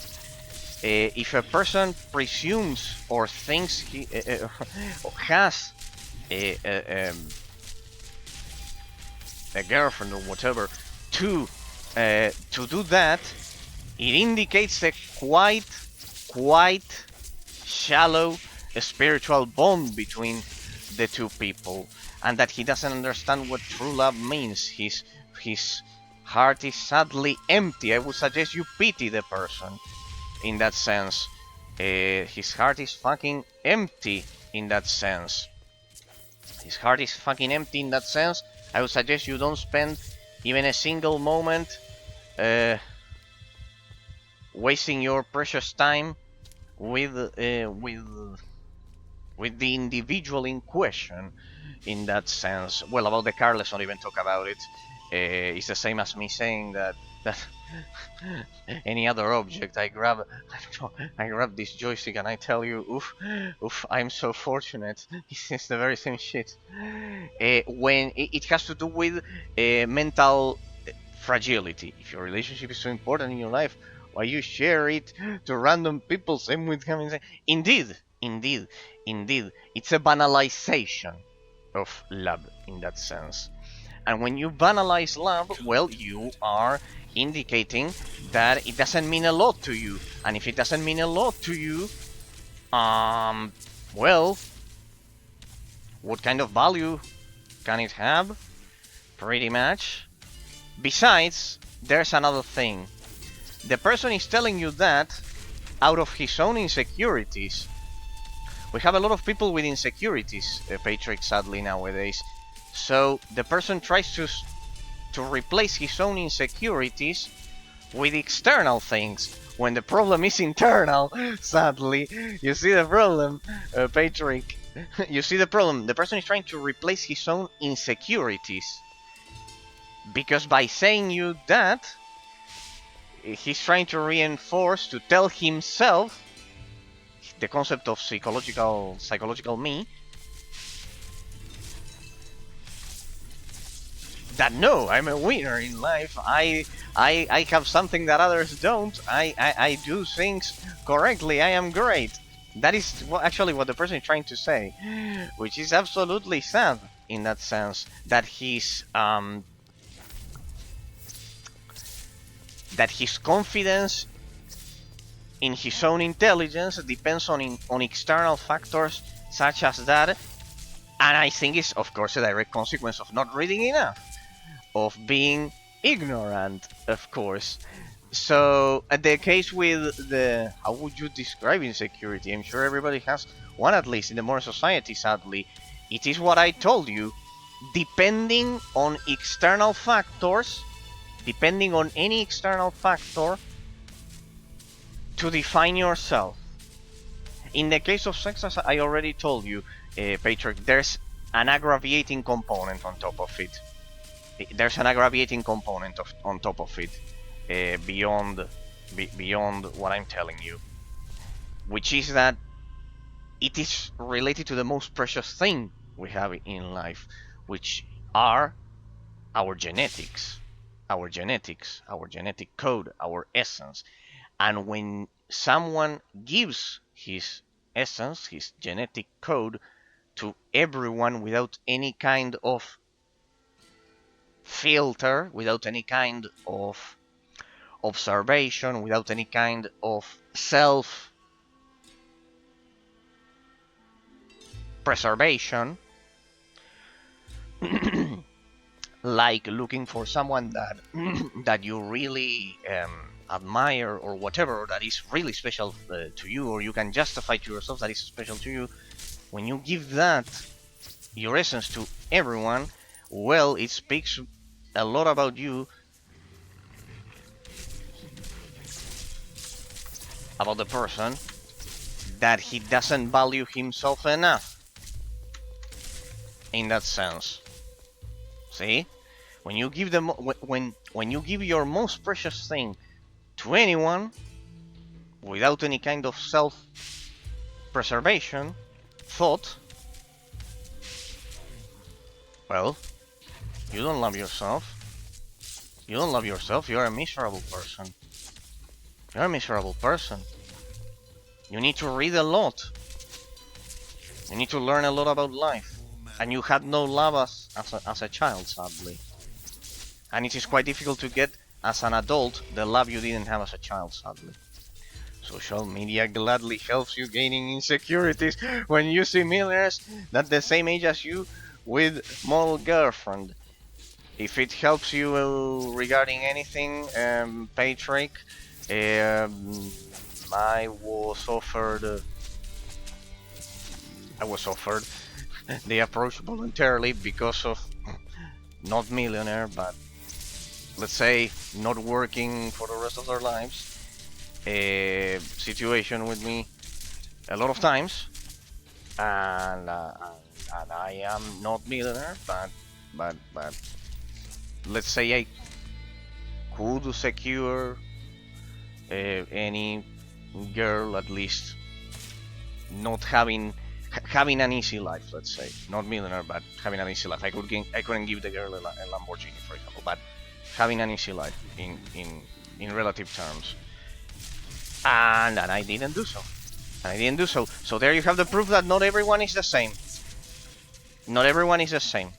If a person presumes or thinks he has a girlfriend or whatever to do that, it indicates a quite shallow spiritual bond between the two people, and that he doesn't understand what true love means. His heart is sadly empty. I would suggest you pity the person in that sense. His heart is fucking empty in that sense. His heart is fucking empty in that sense. I would suggest you don't spend even a single moment wasting your precious time with the individual in question in that sense. Well, about the car, let's not even talk about it. It's the same as me saying that any other object I grab this joystick and I tell you, oof, I'm so fortunate. It's the very same shit. When it has to do with mental fragility. If your relationship is so important in your life, why you share it to random people? Same with him. Indeed, it's a banalization of love in that sense. And when you banalize love, well, you are indicating that it doesn't mean a lot to you. And if it doesn't mean a lot to you, well, what kind of value can it have? Pretty much. Besides, there's another thing. The person is telling you that out of his own insecurities. We have a lot of people with insecurities, Patrick, sadly, nowadays. So the person tries to replace his own insecurities with external things, when the problem is internal, sadly. You see the problem, Patrick. You see the problem. The person is trying to replace his own insecurities. Because by saying you that, he's trying to reinforce, to tell himself, the concept of psychological me, that no, I'm a winner in life. I have something that others don't. I do things correctly. I am great. That is actually what the person is trying to say, which is absolutely sad in that sense. That his confidence in his own intelligence depends on external factors such as that, and I think it's of course a direct consequence of not reading enough, of being ignorant, of course. So the case with the, how would you describe insecurity? I'm sure everybody has one, at least in the modern society, sadly. it is what I told you. Depending on external factors, depending on any external factor, to define yourself. In the case of sex, as I already told you, Patrick, there's an aggravating component on top of it. There's an aggravating component on top of it, beyond what I'm telling you, which is that it is related to the most precious thing we have in life, which are our genetics, our genetic code, our essence. And when someone gives his essence, his genetic code, to everyone without any kind of filter, without any kind of observation, without any kind of self preservation, like looking for someone that that you really admire or whatever, that is really special to you, or you can justify to yourself that is special to you. When you give that, your essence, to everyone, well, it speaks a lot about you, about the person, that he doesn't value himself enough. In that sense, see, when you give them, when you give your most precious thing to anyone without any kind of self-preservation, thought, well, you don't love yourself. You don't love yourself. You're a miserable person. You're a miserable person. You need to read a lot. You need to learn a lot about life. And you had no love as a child, sadly. And it is quite difficult to get, as an adult, the love you didn't have as a child, sadly. Social media gladly helps you gaining insecurities when you see millionaires that the same age as you with model girlfriend. If it helps you regarding anything, Patrick, I was offered the approach voluntarily because of not millionaire, but let's say not working for the rest of their lives, situation with me a lot of times, and I am not millionaire, but let's say I could secure any girl, at least not having an easy life, let's say, not millionaire, but having an easy life. I couldn't give the girl a Lamborghini, for example, but having an easy life in relative terms, and I didn't do so. So there you have the proof that not everyone is the same. Not everyone is the same.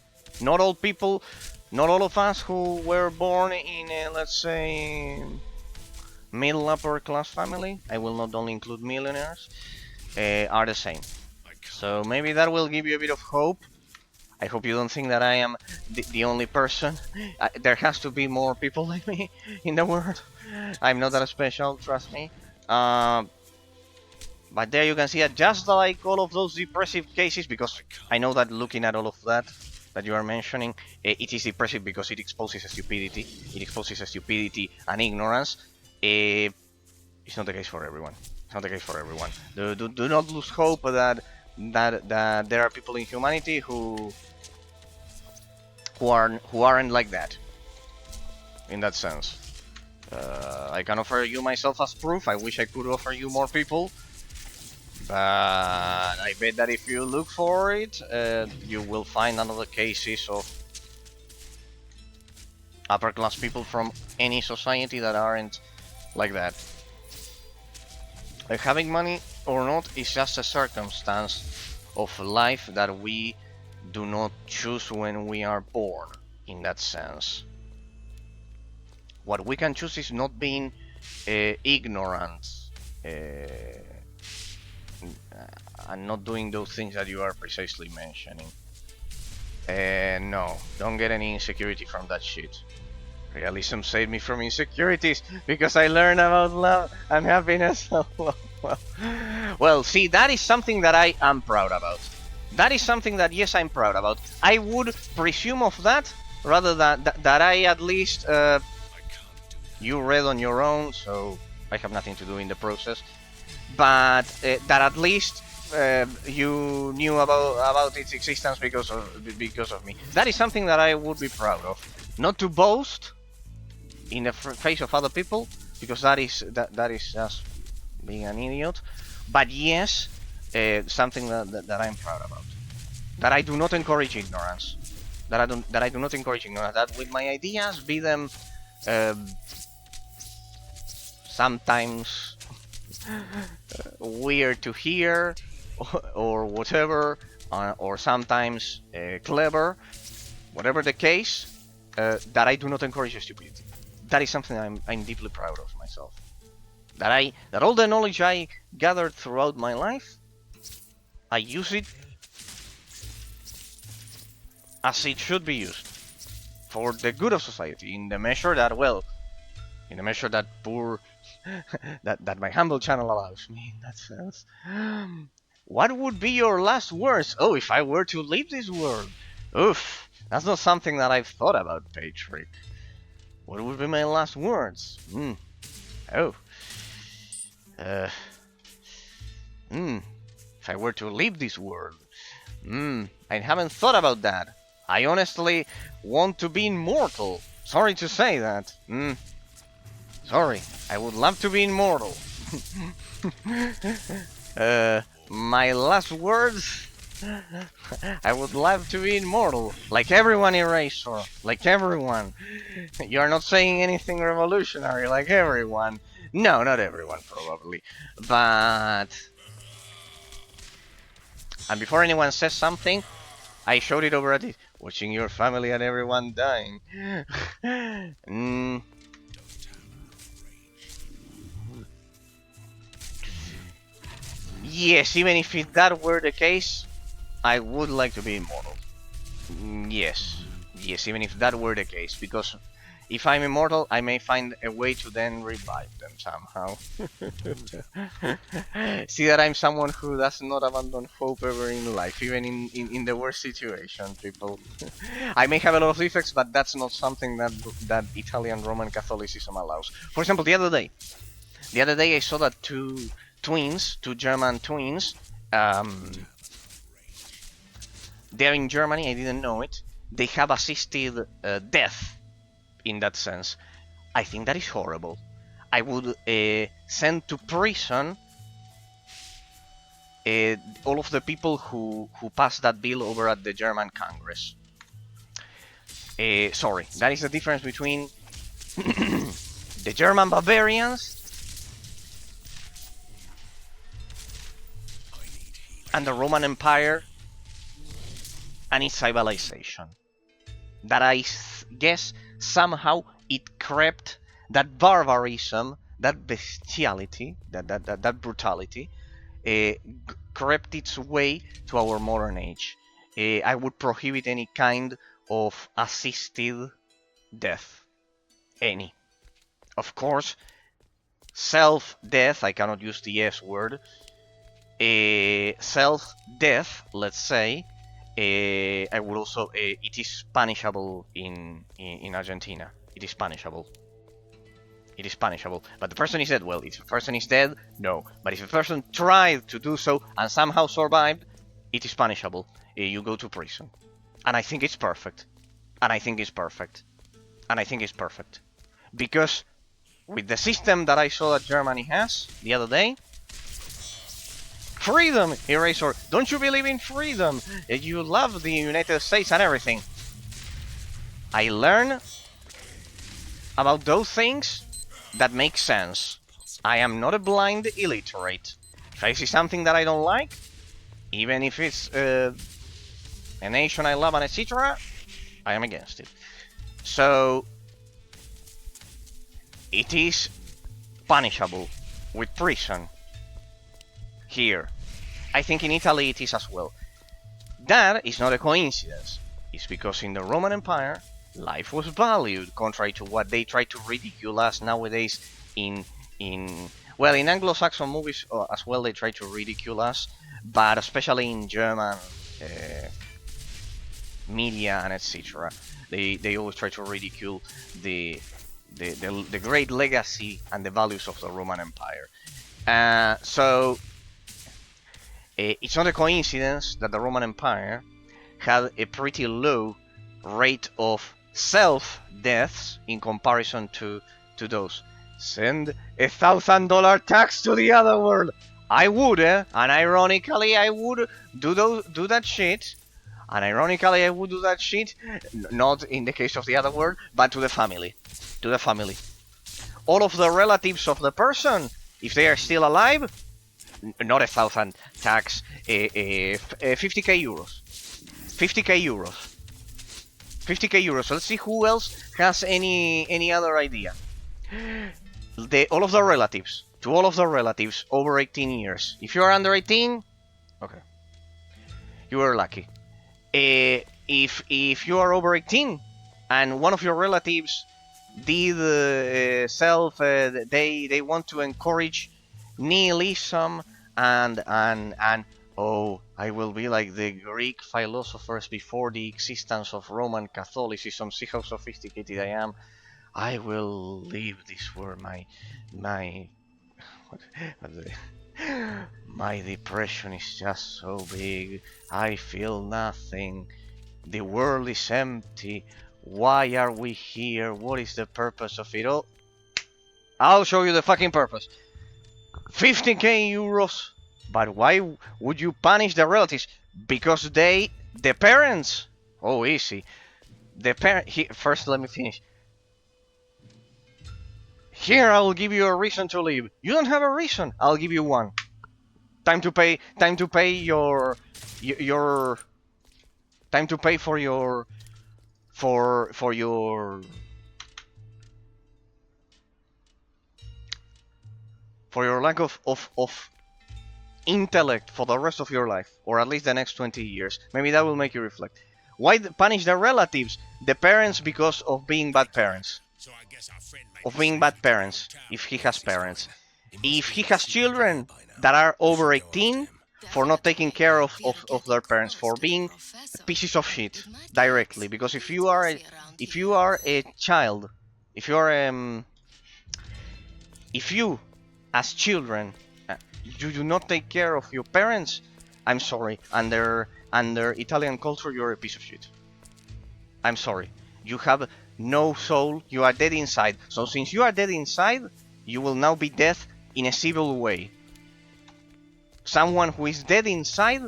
Not all people, not all of us who were born in a, let's say, middle upper class family, I will not only include millionaires, are the same. So maybe that will give you a bit of hope. I hope you don't think that I am the only person. There has to be more people like me in the world. I'm not that special, trust me. But there you can see that, just like all of those depressive cases, because I know that looking at all of that you are mentioning, it is depressive because it exposes stupidity. It exposes stupidity and ignorance. It's not the case for everyone. It's not the case for everyone. Do not lose hope that there are people in humanity who aren't like that. In that sense, I can offer you myself as proof. I wish I could offer you more people, but I bet that if you look for it, you will find another cases of upper class people from any society that aren't like that. Having money or not is just a circumstance of life that we do not choose when we are born, in that sense. What we can choose is not being ignorant and not doing those things that you are precisely mentioning. No, don't get any insecurity from that shit. Realism saved me from insecurities because I learned about love and happiness. Well, see, that is something that I am proud about. That is something that, yes, I'm proud about. I would presume of that rather than that I at least you read on your own, so I have nothing to do in the process. But that at least you knew about its existence because of me. That is something that I would be proud of. Not to boast in the face of other people, because that is just being an idiot. But yes, something that I'm proud about. That I do not encourage ignorance. That I do not encourage ignorance. That with my ideas, be them sometimes weird to hear or whatever, or sometimes clever, whatever the case, that I do not encourage stupidity. That is something I'm deeply proud of myself. That all the knowledge I gathered throughout my life, I use it as it should be used, for the good of society, in the measure that, well, in the measure that that my humble channel allows me in that sense. What would be your last words? Oh, if I were to leave this world. Oof, that's not something that I've thought about, Patrick. What would be my last words? Oh. If I were to leave this world. I haven't thought about that. I honestly want to be immortal. Sorry to say that. Sorry, I would love to be immortal. My last words? I would love to be immortal. Like everyone, Eraser. Like everyone. You're not saying anything revolutionary, like everyone. No, not everyone, probably. But... And before anyone says something, I showed it over at it. Watching your family and everyone dying. Yes, even if that were the case, I would like to be immortal. Yes, even if that were the case, because if I'm immortal, I may find a way to then revive them somehow. See that I'm someone who does not abandon hope ever in life, even in the worst situation, people. I may have a lot of defects, but that's not something that Italian Roman Catholicism allows. For example, the other day I saw that two German twins, they're in Germany, I didn't know it, they have assisted death in that sense. I think that is horrible. I would send to prison all of the people who passed that bill over at the German Congress. Sorry, that is the difference between the German barbarians and the Roman Empire and its civilization. That I guess somehow it crept, that barbarism, that bestiality, that brutality, crept its way to our modern age. I would prohibit any kind of assisted death. Any. Of course, self-death, I cannot use the S word, self-death, let's say, I would also, it is punishable in Argentina. It is punishable. It is punishable. But the person is dead. Well, if a person is dead, no. But if a person tried to do so and somehow survived, it is punishable. You go to prison. And I think it's perfect. And I think it's perfect. And I think it's perfect. Because with the system that I saw that Germany has the other day, freedom, Eraser! Don't you believe in freedom? You love the United States and everything. I learn about those things that make sense. I am not a blind illiterate. If I see something that I don't like, even if it's a nation I love and etc., I am against it. So, it is punishable with prison. Here. I think in Italy it is as well. That is not a coincidence. It's because in the Roman Empire, life was valued, contrary to what they try to ridicule us nowadays in Anglo-Saxon movies as well, they try to ridicule us, but especially in German uh, media and etc. They always try to ridicule the great legacy and the values of the Roman Empire. So it's not a coincidence that the Roman Empire had a pretty low rate of self-deaths in comparison to those. Send $1,000 tax to the other world. I would, and ironically, I would do that shit. And ironically, I would do that shit, not in the case of the other world, but to the family. To the family. All of the relatives of the person, if they are still alive, not 1,000 tax, 50k euros. 50k euros. 50k euros. Let's see who else has any other idea. All of the relatives. To all of the relatives over 18 years. If you are under 18, okay, you are lucky. If you are over 18 and one of your relatives did they want to encourage nihilism and oh, I will be like the Greek philosophers before the existence of Roman Catholicism. See how sophisticated I am. I will leave this world. My depression is just so big. I feel nothing. The world is empty. Why are we here? What is the purpose of it all? I'll show you the fucking purpose. 50k euros. But why would you punish the relatives? Because the parents. Oh, easy. First, let me finish. Here, I will give you a reason to leave. You don't have a reason. I'll give you one. Time to pay your time to pay for your lack of intellect for the rest of your life, or at least the next 20 years. Maybe that will make you reflect. Why punish the relatives, the parents, because of being bad parents? Of being bad parents, if he has parents. If he has children that are over 18, for not taking care of their parents, for being pieces of shit directly. Because if you are a child, if you as children you do not take care of your parents, I'm sorry, under Italian culture, you're a piece of shit. I'm sorry, you have no soul, you are dead inside. So since you are dead inside, you will now be dead in a civil way. Someone who is dead inside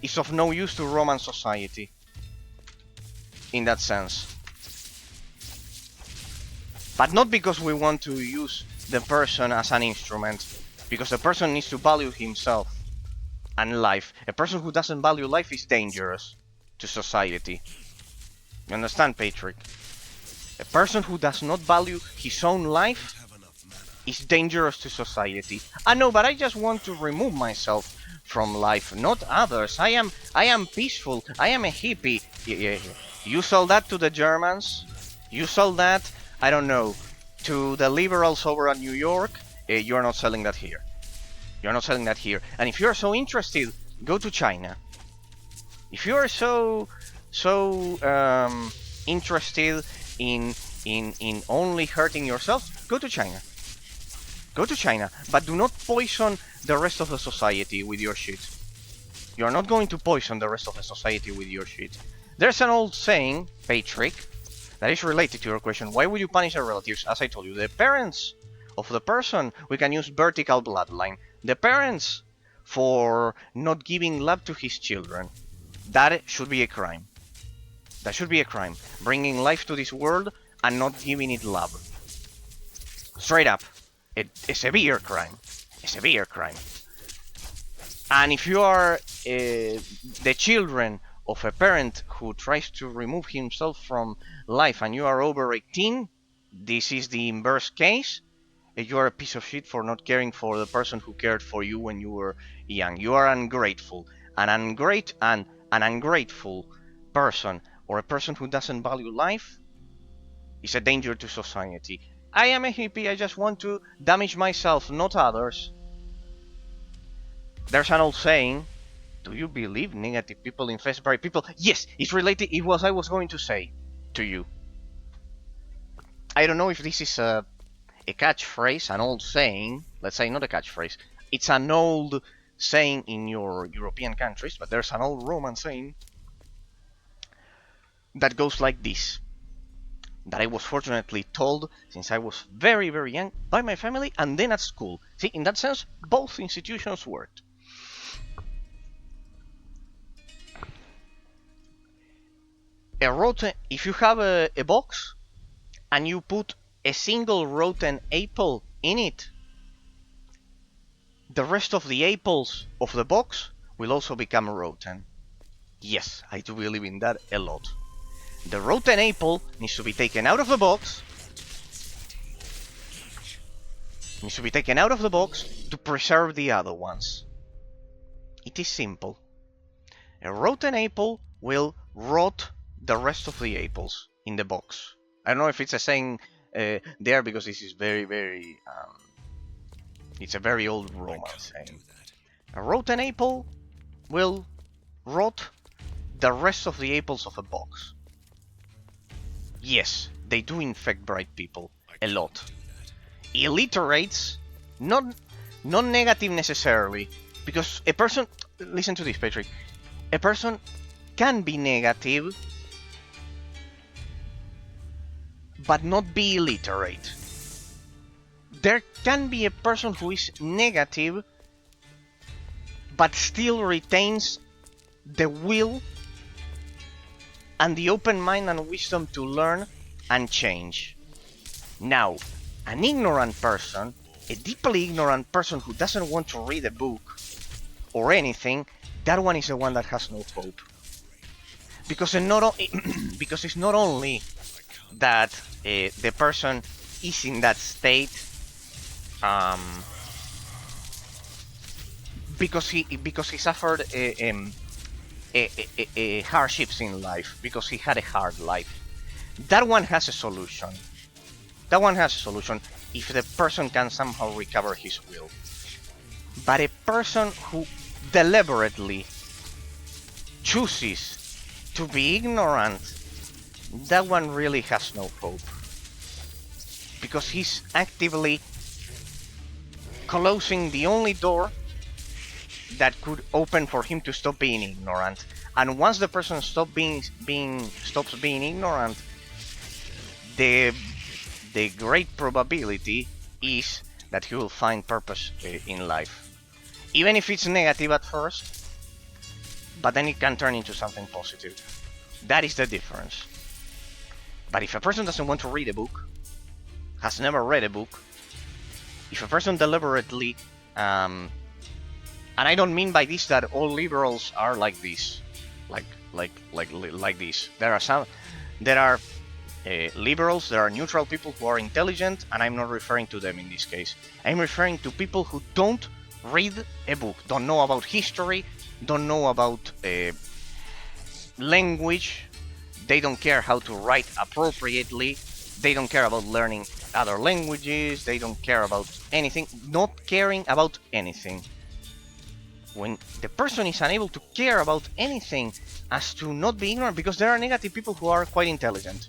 is of no use to Roman society, in that sense. But not because we want to use the person as an instrument, because the person needs to value himself and life. A person who doesn't value life is dangerous to society. You understand, Patrick? A person who does not value his own life is dangerous to society. I know, but I just want to remove myself from life, not others. I am peaceful. I am a hippie. You sold that to the Germans. You sold that, I don't know, to the liberals over at New York. You're not selling that here. You're not selling that here. And if you're so interested, go to China. If you're so interested in only hurting yourself, go to China. Go to China, but do not poison the rest of the society with your shit. You're not going to poison the rest of the society with your shit. There's an old saying, Patrick, that is related to your question. Why would you punish the relatives? As I told you, the parents of the person, we can use vertical bloodline. The parents for not giving love to his children. That should be a crime. That should be a crime. Bringing life to this world and not giving it love. Straight up. A severe crime. A severe crime. And if you are the children of a parent who tries to remove himself from life and you are over 18, this is the inverse case. You are a piece of shit for not caring for the person who cared for you when you were young. You are ungrateful. An ungrateful person, or a person who doesn't value life, is a danger to society. I am a hippie, I just want to damage myself, not others. There's an old saying, do you believe negative people infest bright people? Yes, it's related, it was I was going to say to you. I don't know if this is a catchphrase, an old saying, let's say not a catchphrase, it's an old saying in your European countries, but there's an old Roman saying that goes like this, that I was fortunately told since I was very, very young by my family and then at school. See, in that sense, both institutions worked. If you have a box and you put a single rotten apple in it, the rest of the apples of the box will also become rotten. Yes, I do believe in that a lot. The rotten apple needs to be taken out of the box. To preserve the other ones. It is simple. A rotten apple will rot the rest of the apples in the box. I don't know if it's a saying there because this is very, very... it's a very old Roman saying. A rotten apple will rot the rest of the apples of a box. Yes, they do infect bright people a lot. Illiterates, not negative necessarily, because a person, listen to this, Patrick, a person can be negative but not be illiterate. There can be a person who is negative but still retains the will and the open mind and wisdom to learn and change. Now, an ignorant person, a deeply ignorant person who doesn't want to read a book or anything, that one is the one that has no hope. Because it's not only that the person is in that state because he suffered hardships in life, because he had a hard life. That one has a solution. If the person can somehow recover his will. But a person who deliberately chooses to be ignorant, that one really has no hope. Because he's actively closing the only door that could open for him to stop being ignorant. And once the person stops being ignorant, the great probability is that he will find purpose in life. Even if it's negative at first, but then it can turn into something positive. That is the difference. But if a person doesn't want to read a book, has never read a book, if a person deliberately, and I don't mean by this that all liberals are like this, like this. There are liberals, there are neutral people who are intelligent, and I'm not referring to them in this case. I'm referring to people who don't read a book, don't know about history, don't know about language, they don't care how to write appropriately, they don't care about learning other languages, they don't care about anything, not caring about anything. When the person is unable to care about anything as to not be ignorant, because there are negative people who are quite intelligent.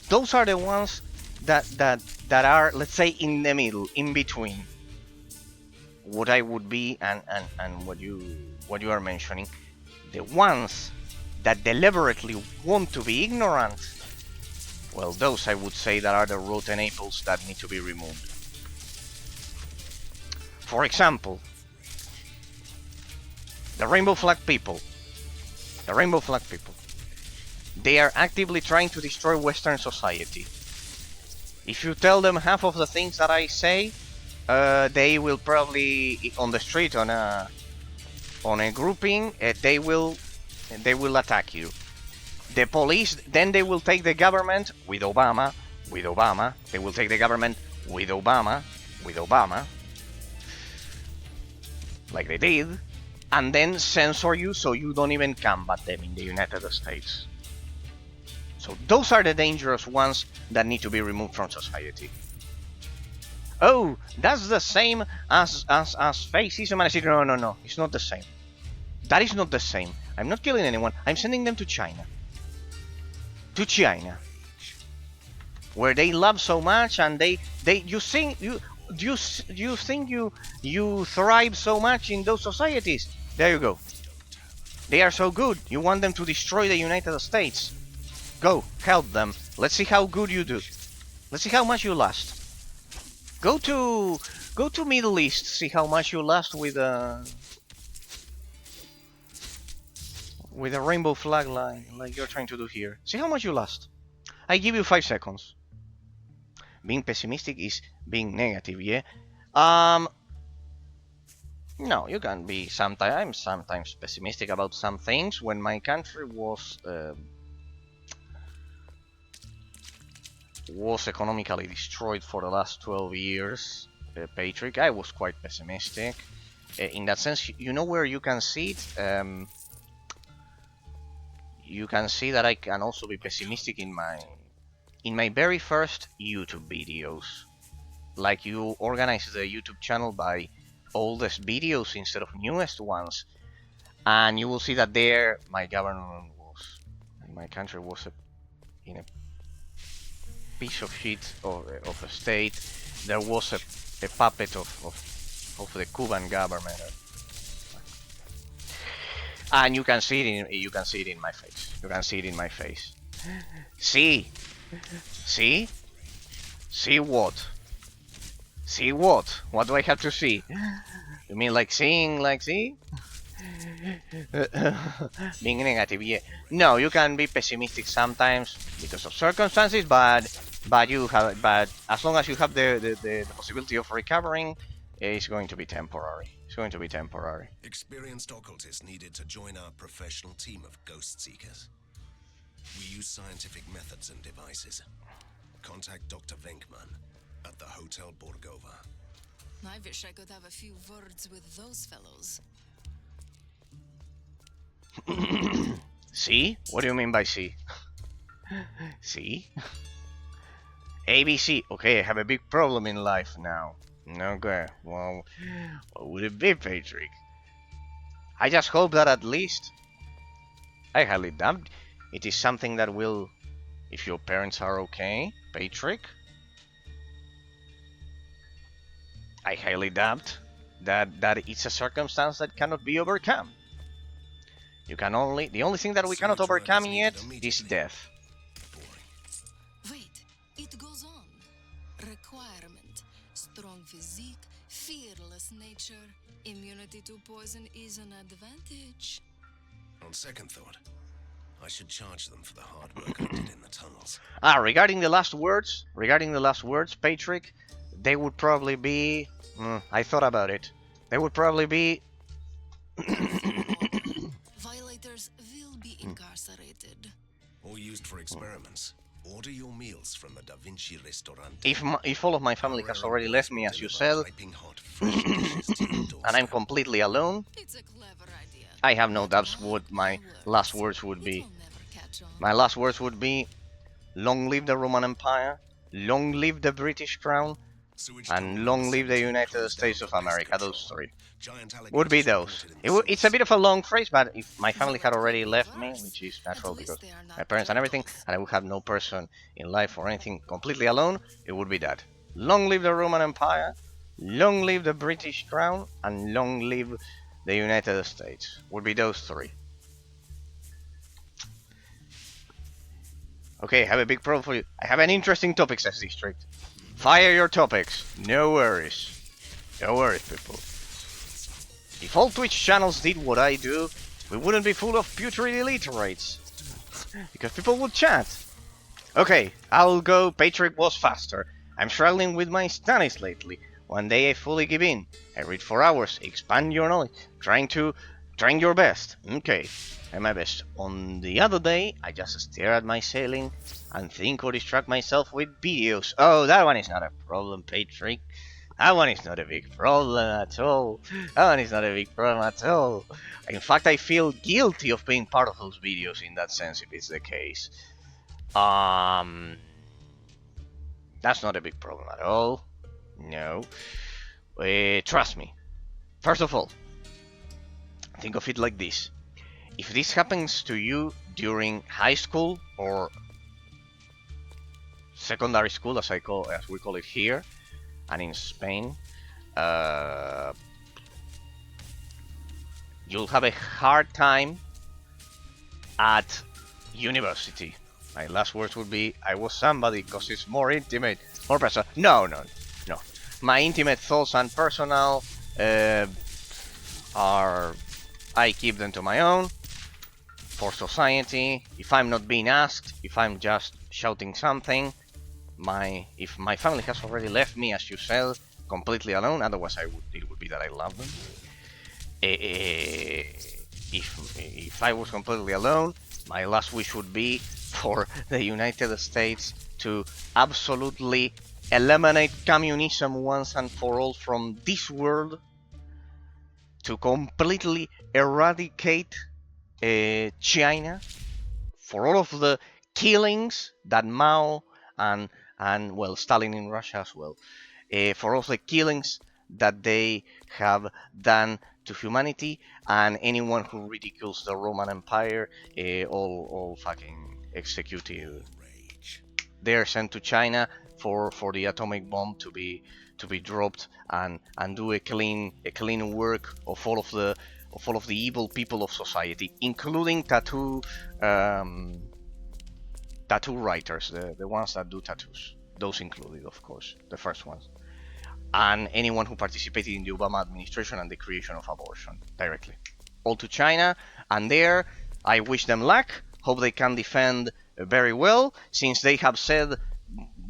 Those are the ones that are, let's say, in the middle, in between what I would be and what you are mentioning. The ones that deliberately want to be ignorant, well, those I would say that are the rotten apples that need to be removed. For example, the rainbow flag people. They are actively trying to destroy Western society. If you tell them half of the things that I say, they will probably, on the street, on a grouping, they will attack you. The police, then they will take the government with Obama. They will take the government with Obama, like they did, and then censor you so you don't even combat them in the United States. So those are the dangerous ones that need to be removed from society. Oh, that's the same as fascism. And I said, no, no, no, it's not the same. That is not the same. I'm not killing anyone. I'm sending them to China. To China, where they love so much, and you think you thrive so much in those societies. There you go. They are so good. You want them to destroy the United States. Go, help them. Let's see how good you do. Let's see how much you last. Go to Middle East. See how much you last with a rainbow flag line like you're trying to do here. See how much you last. I give you 5 seconds. Being pessimistic is being negative, yeah? No, you can be sometimes. I'm sometimes pessimistic about some things. When my country was economically destroyed for the last 12 years, Patrick, I was quite pessimistic. In that sense, you know where you can see it? You can see that I can also be pessimistic in my very first YouTube videos. Like, you organize the YouTube channel by oldest videos instead of newest ones, and you will see that there my government was, my country was in a piece of shit of a state. There was a puppet of the Cuban government, and you can see it in my face. You can see it in my face. See what? See what? What do I have to see? You mean like seeing, like see? Being negative, yeah. No, you can be pessimistic sometimes because of circumstances, but as long as you have the possibility of recovering, it's going to be temporary. It's going to be temporary. Experienced occultists needed to join our professional team of ghost seekers. We use scientific methods and devices. Contact Dr. Venkman at the Hotel Borgova. I wish I could have a few words with those fellows. See? What do you mean by see? See? ABC. Okay, I have a big problem in life now. Okay, well, what would it be, Patrick? I just hope that at least, I highly doubt it is something that will, if your parents are okay, Patrick, I highly doubt that it's a circumstance that cannot be overcome. The only thing that we cannot overcome yet is death. Wait, it goes on. Requirement: strong physique, fearless nature, immunity to poison is an advantage. On second thought, I should charge them for the hard work I did in the tunnels. Regarding the last words, Patrick, they would probably be. I thought about it. They would probably be. Violators will be incarcerated. Or used for experiments. Order your meals from the Da Vinci restaurant. If all of my family has already left me, as you said, and I'm completely alone, It's a clever idea. I have no doubts what my last words would be. It will never catch on. My last words would be, long live the Roman Empire, long live the British Crown, and long live the United States of America. Those three would be those. It's a bit of a long phrase, but if my family had already left me, which is natural because my parents and everything, and I would have no person in life or anything, completely alone, it would be that. Long live the Roman Empire, long live the British Crown, and long live the United States. Would be those three. Okay, I have a big problem for you. I have an interesting topics as district. Fire your topics. No worries. No worries, people. If all Twitch channels did what I do, we wouldn't be full of putrid illiterates. Because people would chat. Okay, I'll go. Patrick was faster. I'm struggling with my studies lately. One day I fully give in. I read for hours, expand your knowledge, trying your best. Okay, and my best. On the other day, I just stare at my sailing and think or distract myself with videos. Oh, that one is not a problem, Patrick. That one is not a big problem at all. That one is not a big problem at all. In fact, I feel guilty of being part of those videos in that sense, if it's the case. That's not a big problem at all. No. Trust me. First of all, think of it like this. If this happens to you during high school or secondary school, as we call it here, and in Spain, you'll have a hard time at university. My last words would be, I was somebody, because it's more intimate, more personal. No. My intimate thoughts and personal are, I keep them to my own. For society, if I'm not being asked, if I'm just shouting something, if my family has already left me, as you said, completely alone, otherwise it would be that I love them. If I was completely alone, my last wish would be for the United States to absolutely eliminate communism once and for all from this world, to completely eradicate China, for all of the killings that Mao and well, Stalin in Russia as well, for all of the killings that they have done to humanity, and anyone who ridicules the Roman Empire, all fucking executed. They're sent to China for the atomic bomb to be dropped, and do a clean work of all of the evil people of society, including tattoo writers, the ones that do tattoos, those included, of course, the first ones, and anyone who participated in the Obama administration and the creation of abortion directly, all to China. And there, I wish them luck. Hope they can defend very well, since they have said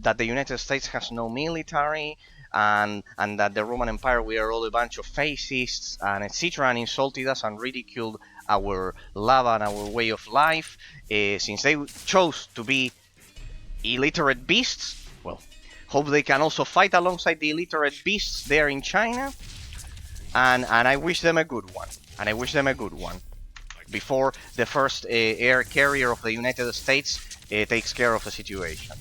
that the United States has no military, and that the Roman Empire, we are all a bunch of fascists, and etc., and insulted us and ridiculed our love and our way of life, since they chose to be illiterate beasts. Well, hope they can also fight alongside the illiterate beasts there in China, and I wish them a good one. Before the first air carrier of the United States takes care of the situation.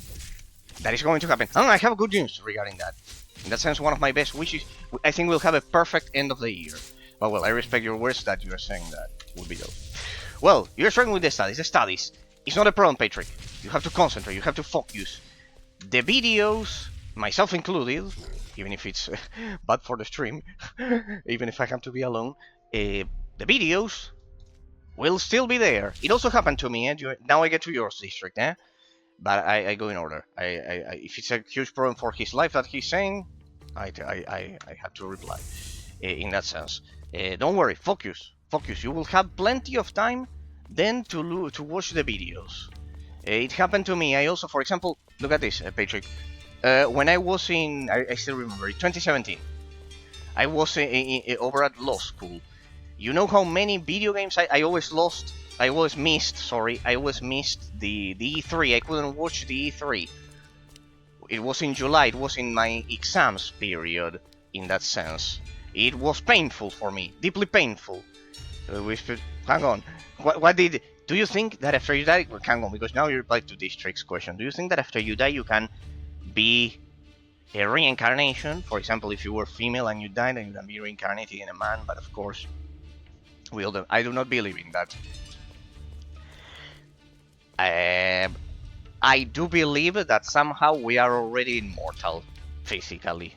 That is going to happen. I have good news regarding that. In that sense, one of my best wishes, I think we'll have a perfect end of the year. But well, I respect your words that you are saying that would be dope. Well, you're struggling with the studies. It's not a problem, Patrick. You have to concentrate, you have to focus. The videos, myself included, even if it's bad for the stream, even if I have to be alone, the videos will still be there. It also happened to me, now I get to yours, District, but I go in order. If it's a huge problem for his life that he's saying, I have to reply in that sense. Don't worry, focus. You will have plenty of time then to watch the videos. It happened to me. I also, for example, look at this, Patrick. When I was I still remember, in 2017, I was over at law school. You know how many video games I always missed the E3. I couldn't watch the E3. It was in July. It was in my exams period, in that sense. It was painful for me, deeply painful. Hang on. Do you think that after you die... Hang on, because now you reply to District's question. Do you think that after you die you can be a reincarnation? For example, if you were female and you died, then you can be reincarnated in a man, but of course... I do not believe in that. I do believe that somehow we are already immortal, physically.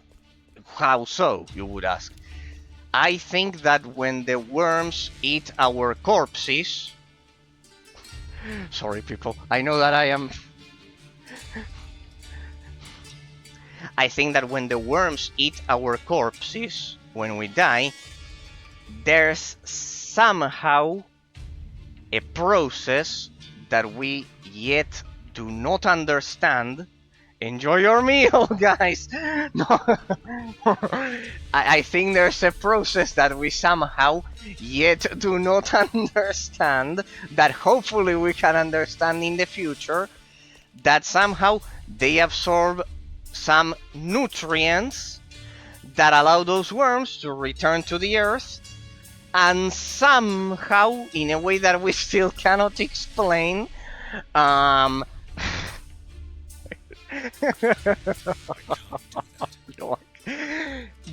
How so, you would ask? I think that when the worms eat our corpses... Sorry, people. I know that I am... I think that when the worms eat our corpses, when we die, there's somehow a process that we yet do not understand. Enjoy your meal, guys! No. I think there's a process that we somehow yet do not understand, that hopefully we can understand in the future, that somehow they absorb some nutrients that allow those worms to return to the earth, and somehow, in a way that we still cannot explain,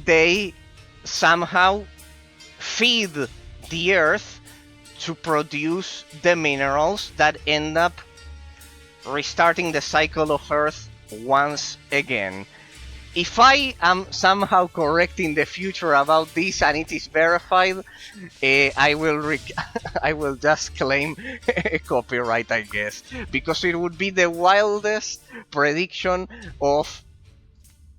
they somehow feed the earth to produce the minerals that end up restarting the cycle of earth once again. If I am somehow correct in the future about this and it is verified, I will I will just claim a copyright, I guess, because it would be the wildest prediction of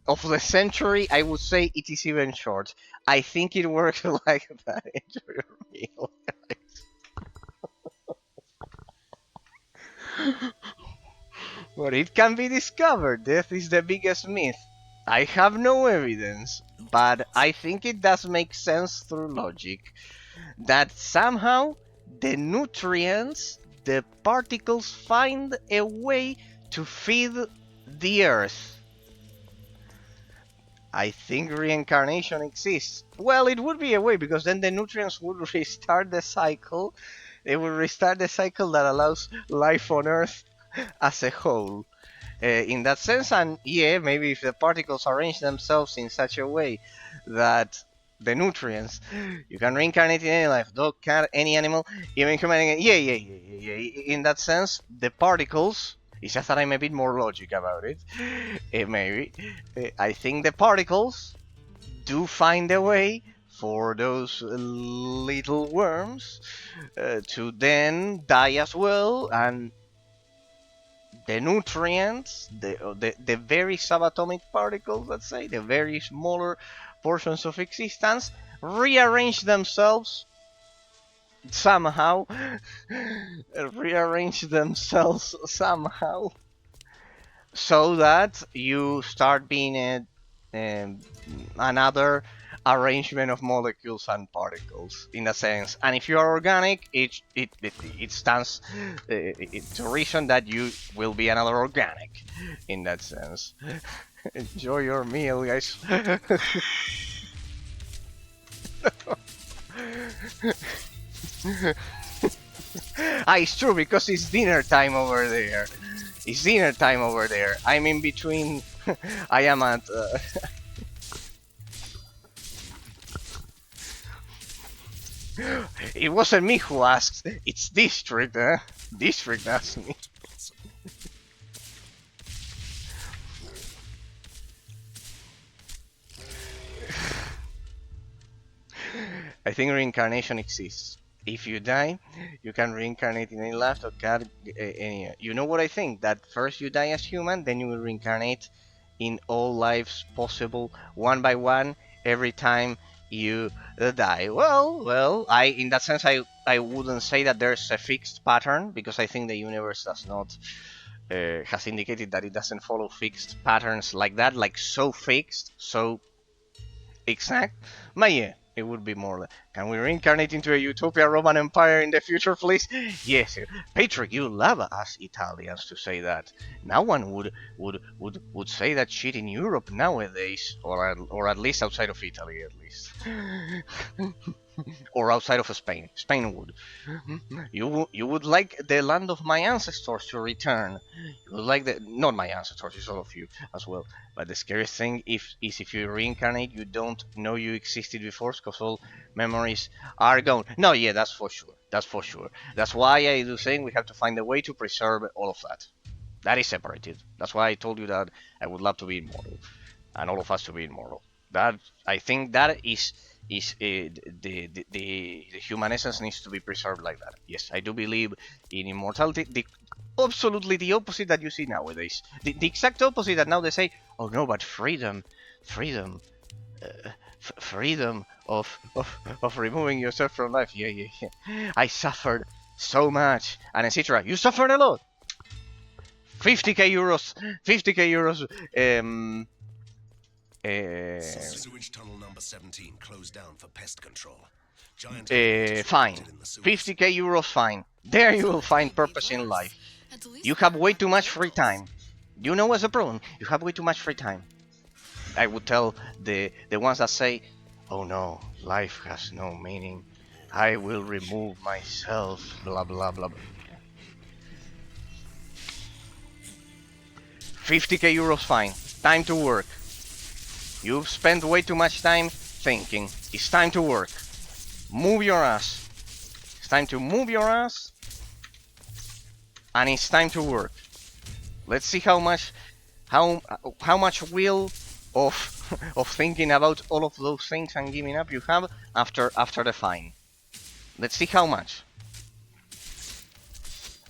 the century. I would say it is even short. I think it works like that. Enjoy your meal. But it can be discovered. Death is the biggest myth. I have no evidence, but I think it does make sense through logic that somehow the nutrients, the particles find a way to feed the earth. I think reincarnation exists. Well, it would be a way because then the nutrients would restart the cycle. They would restart the cycle that allows life on Earth as a whole. In that sense, and yeah, maybe if the particles arrange themselves in such a way that the nutrients you can reincarnate in any life, dog, cat, any animal, even human. Yeah. In that sense, the particles. It's just that I'm a bit more logic about it. Maybe I think the particles do find a way for those little worms to then die as well, and the nutrients, the very subatomic particles, let's say, the very smaller portions of existence, rearrange themselves somehow, so that you start being another arrangement of molecules and particles in a sense. And if you are organic, it stands to reason that you will be another organic in that sense. Enjoy your meal, guys. It's true because it's dinner time over there. It's dinner time over there. I'm in between. I am at. It wasn't me who asked. It's District. District asked me. I think reincarnation exists. If you die, you can reincarnate in any life or cat, any. You know what I think? That first you die as human, then you will reincarnate in all lives possible, one by one, every time you die. Well, I in that sense I wouldn't say that there's a fixed pattern because I think the universe does not has indicated that it doesn't follow fixed patterns like that, like so fixed, so exact. But yeah, it would be more like, can we reincarnate into a utopia Roman Empire in the future, please? Yes, Patrick, you love us Italians to say that. No one would say that shit in Europe nowadays, or at least outside of Italy, at least. Or outside of Spain. Spain would. You would like the land of my ancestors to return. You would like the not my ancestors, it's all of you as well. But the scariest thing is if you reincarnate, you don't know you existed before, because all memories are gone. No, yeah, that's for sure. That's for sure. That's why I do think we have to find a way to preserve all of that. That is separated. That's why I told you that I would love to be immortal, and all of us to be immortal. That I think that is the human essence needs to be preserved like that. Yes, I do believe in immortality. Absolutely the opposite that you see nowadays. The exact opposite that now they say, oh no, but freedom, freedom of removing yourself from life. Yeah. I suffered so much, and etc. You suffered a lot. 50k euros, 50k euros. Sewage tunnel number 17 closed down for pest control. Giant fine. 50k euros fine. There you will find purpose in life. You have way too much free time. You know what's the problem? You have way too much free time. I would tell the ones that say, oh no, life has no meaning. I will remove myself, blah blah blah. 50k euros fine. Time to work. You've spent way too much time thinking. It's time to work. Move your ass. It's time to move your ass. And it's time to work. Let's see how much will of thinking about all of those things and giving up you have after the fine. Let's see how much.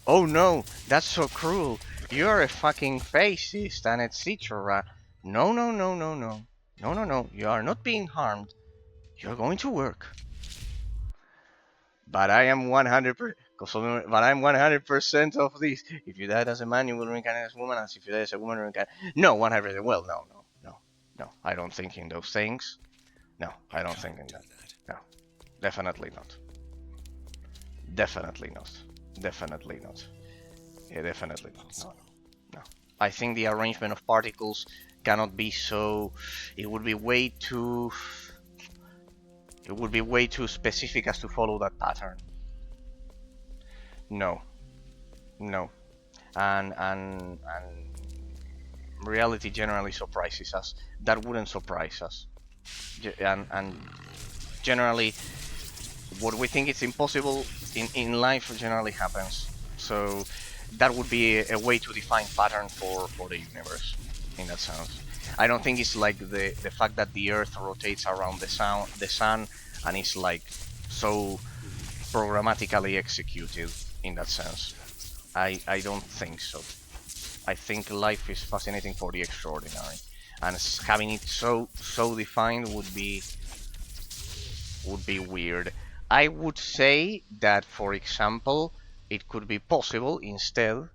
Oh no, that's so cruel. You're a fucking fascist and etc. No, no, no, no, no. No, no, no. You are not being harmed. You're going to work. But I am 100%. But I'm 100% of this. If you die as a man, you will reincarnate as a woman. As if you die as a woman, reincarnate. No, 100%. Well, no, no, no, no. I don't think in those things. No, I don't think in that. No, definitely not. Definitely not. Definitely not. Yeah, definitely not. No, no. I think the arrangement of particles cannot be so. It would be way too specific as to follow that pattern. No, no, and reality generally surprises us. That wouldn't surprise us, and generally, what we think is impossible in life generally happens. So that would be a way to define pattern for the universe in that sense. I don't think it's like the fact that the Earth rotates around the sun, and it's like so programmatically executed in that sense. I don't think so. I think life is fascinating for the extraordinary, and having it so defined would be weird. I would say that, for example, it could be possible instead.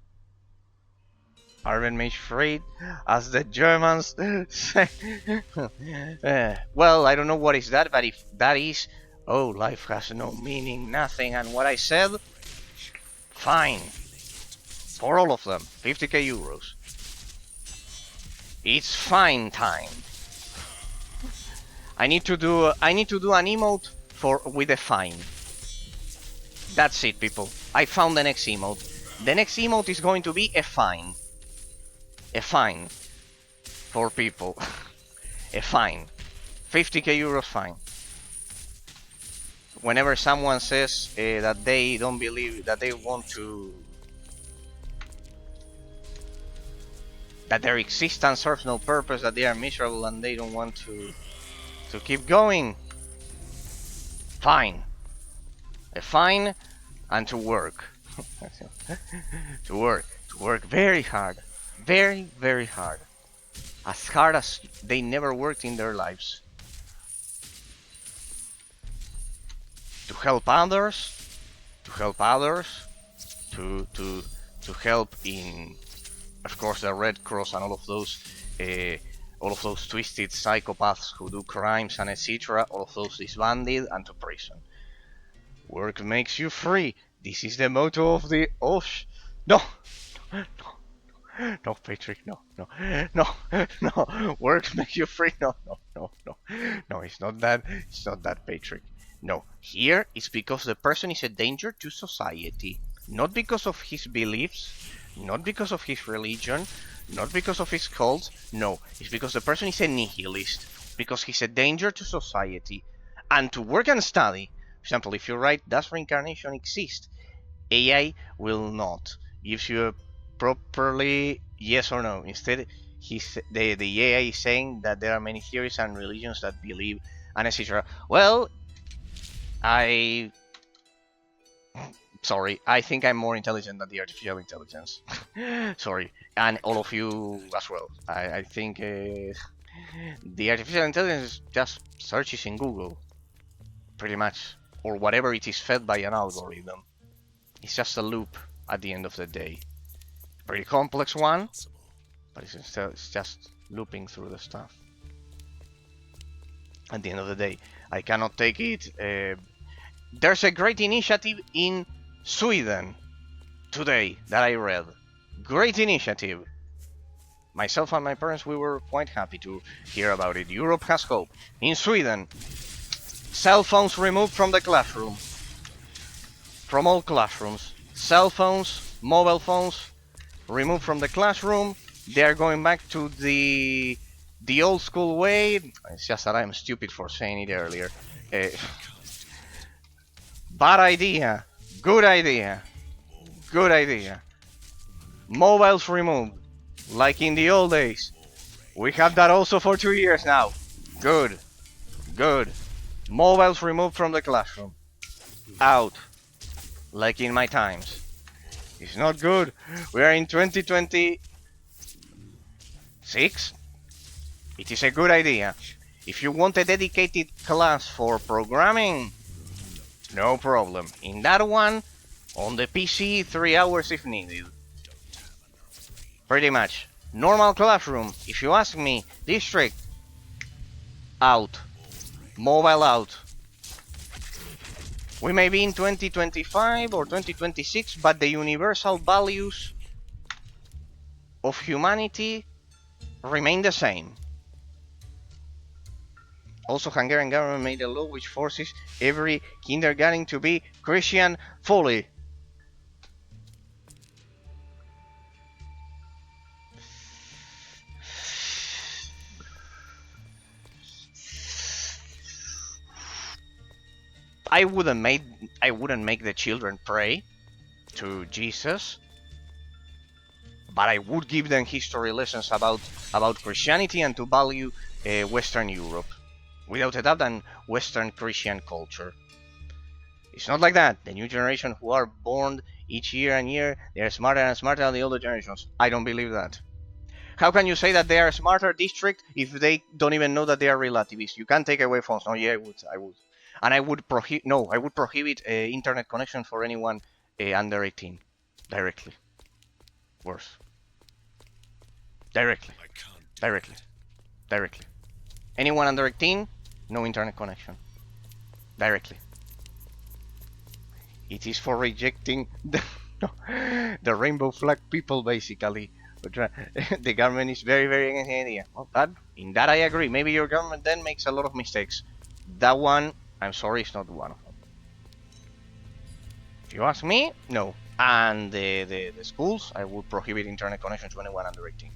Arven Mage Freight, as the Germans say. Well, I don't know what is that, but if that is, oh, life has no meaning, nothing, and what I said, fine. For all of them, 50k euros. It's fine time. I need to do an emote with a fine. That's it, people. I found the next emote. The next emote is going to be a fine. A fine for people. A fine. 50k euros fine. Whenever someone says that they don't believe, that they want to, that their existence serves no purpose, that they are miserable and they don't want to keep going. Fine. A fine and to work. to work very hard. Very, very hard. As hard as they never worked in their lives. To help others. To help in, of course, the Red Cross and all of those twisted psychopaths who do crimes and etc. All of those disbanded and to prison. Work makes you free. This is the motto of the no. No, Patrick, no. Work makes you free. No, it's not that, Patrick. No, here it's because the person is a danger to society. Not because of his beliefs, not because of his religion, not because of his cult. No, it's because the person is a nihilist. Because he's a danger to society. And to work and study. For example, if you write, does reincarnation exist? AI will not. Gives you a properly yes or no. Instead, the AI is saying that there are many theories and religions that believe and etc. Well, I think I'm more intelligent than the artificial intelligence. Sorry, and all of you as well. I think the artificial intelligence just searches in Google, pretty much, or whatever it is fed by an algorithm. It's just a loop at the end of the day. Pretty complex one, but it's just looping through the stuff. At the end of the day, I cannot take it. There's a great initiative in Sweden today that I read. Great initiative. Myself and my parents, we were quite happy to hear about it. Europe has hope. In Sweden, cell phones removed from the classroom. From all classrooms. Cell phones, mobile phones, removed from the classroom. They are going back to the the old school way. It's just that I'm stupid for saying it earlier. Uh, Bad idea. Good idea. Good idea. Mobiles removed. Like in the old days. We have that also for 2 years now. Good. Good. Mobiles removed from the classroom. Out. Like in my times. It's not good. We are in 2026. It is a good idea. If you want a dedicated class for programming, no problem. In that one, on the PC, 3 hours if needed. Pretty much. Normal classroom, if you ask me. District, out. Mobile out. We may be in 2025 or 2026, but the universal values of humanity remain the same. Also, Hungarian government made a law which forces every kindergarten to be Christian fully. I wouldn't make the children pray to Jesus, but I would give them history lessons about Christianity and to value Western Europe, without a doubt, and Western Christian culture. It's not like that. The new generation who are born each year and year, they are smarter and smarter than the older generations. I don't believe that. How can you say that they are smarter district if they don't even know that they are relativists? You can't take away phones. No, yeah, I would. And I would prohibit internet connection for anyone under 18. Directly. Worse. Directly. Directly. Directly. Anyone under 18, no internet connection. Directly. It is for rejecting the rainbow flag people, basically. The government is very, very against the idea. Well, in that I agree. Maybe your government then makes a lot of mistakes. That one, I'm sorry, it's not one of them. If you ask me, no. And the schools, I would prohibit internet connection to anyone under 18.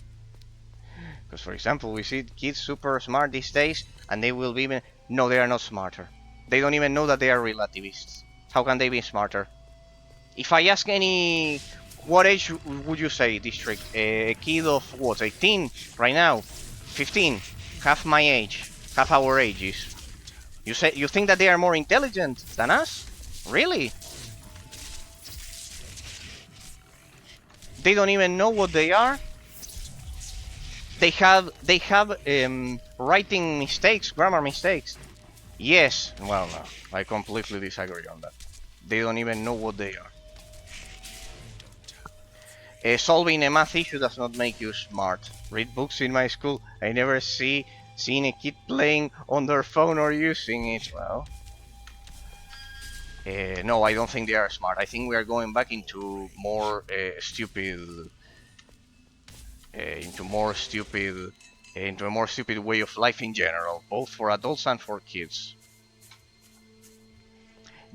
Because, for example, we see kids super smart these days, and they will be even... No, they are not smarter. They don't even know that they are relativists. How can they be smarter? If I ask any... What age would you say, district? A kid of what, 18 right now? 15? Half my age. Half our ages. You think that they are more intelligent than us? Really? They don't even know what they are? They have writing mistakes, grammar mistakes. Yes. Well, no. I completely disagree on that. They don't even know what they are. Solving a math issue does not make you smart. Read books in my school. I never seen a kid playing on their phone or using it. Well, no, I don't think they are smart. I think we are going back into more into a more stupid way of life in general, both for adults and for kids.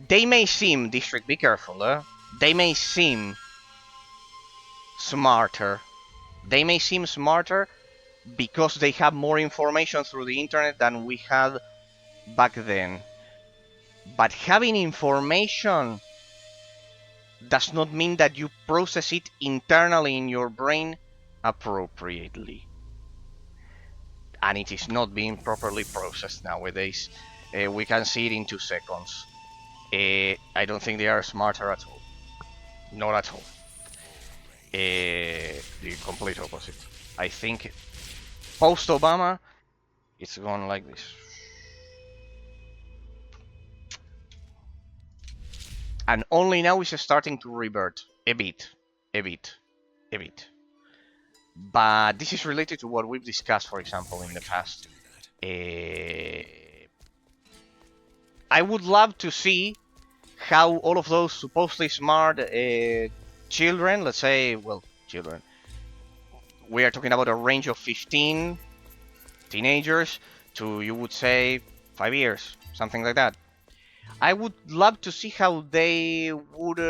They may seem, district, be careful, they may seem smarter. They may seem smarter because they have more information through the internet than we had back then. But having information does not mean that you process it internally in your brain appropriately. And it is not being properly processed nowadays. We can see it in 2 seconds. I don't think they are smarter at all. Not at all. The complete opposite. I think post-Obama, it's gone like this. And only now is starting to revert a bit. But this is related to what we've discussed, for example, in the past. I would love to see how all of those supposedly smart children, let's say, well, children, we are talking about a range of 15 teenagers to, you would say, 5 years, something like that. I would love to see how they would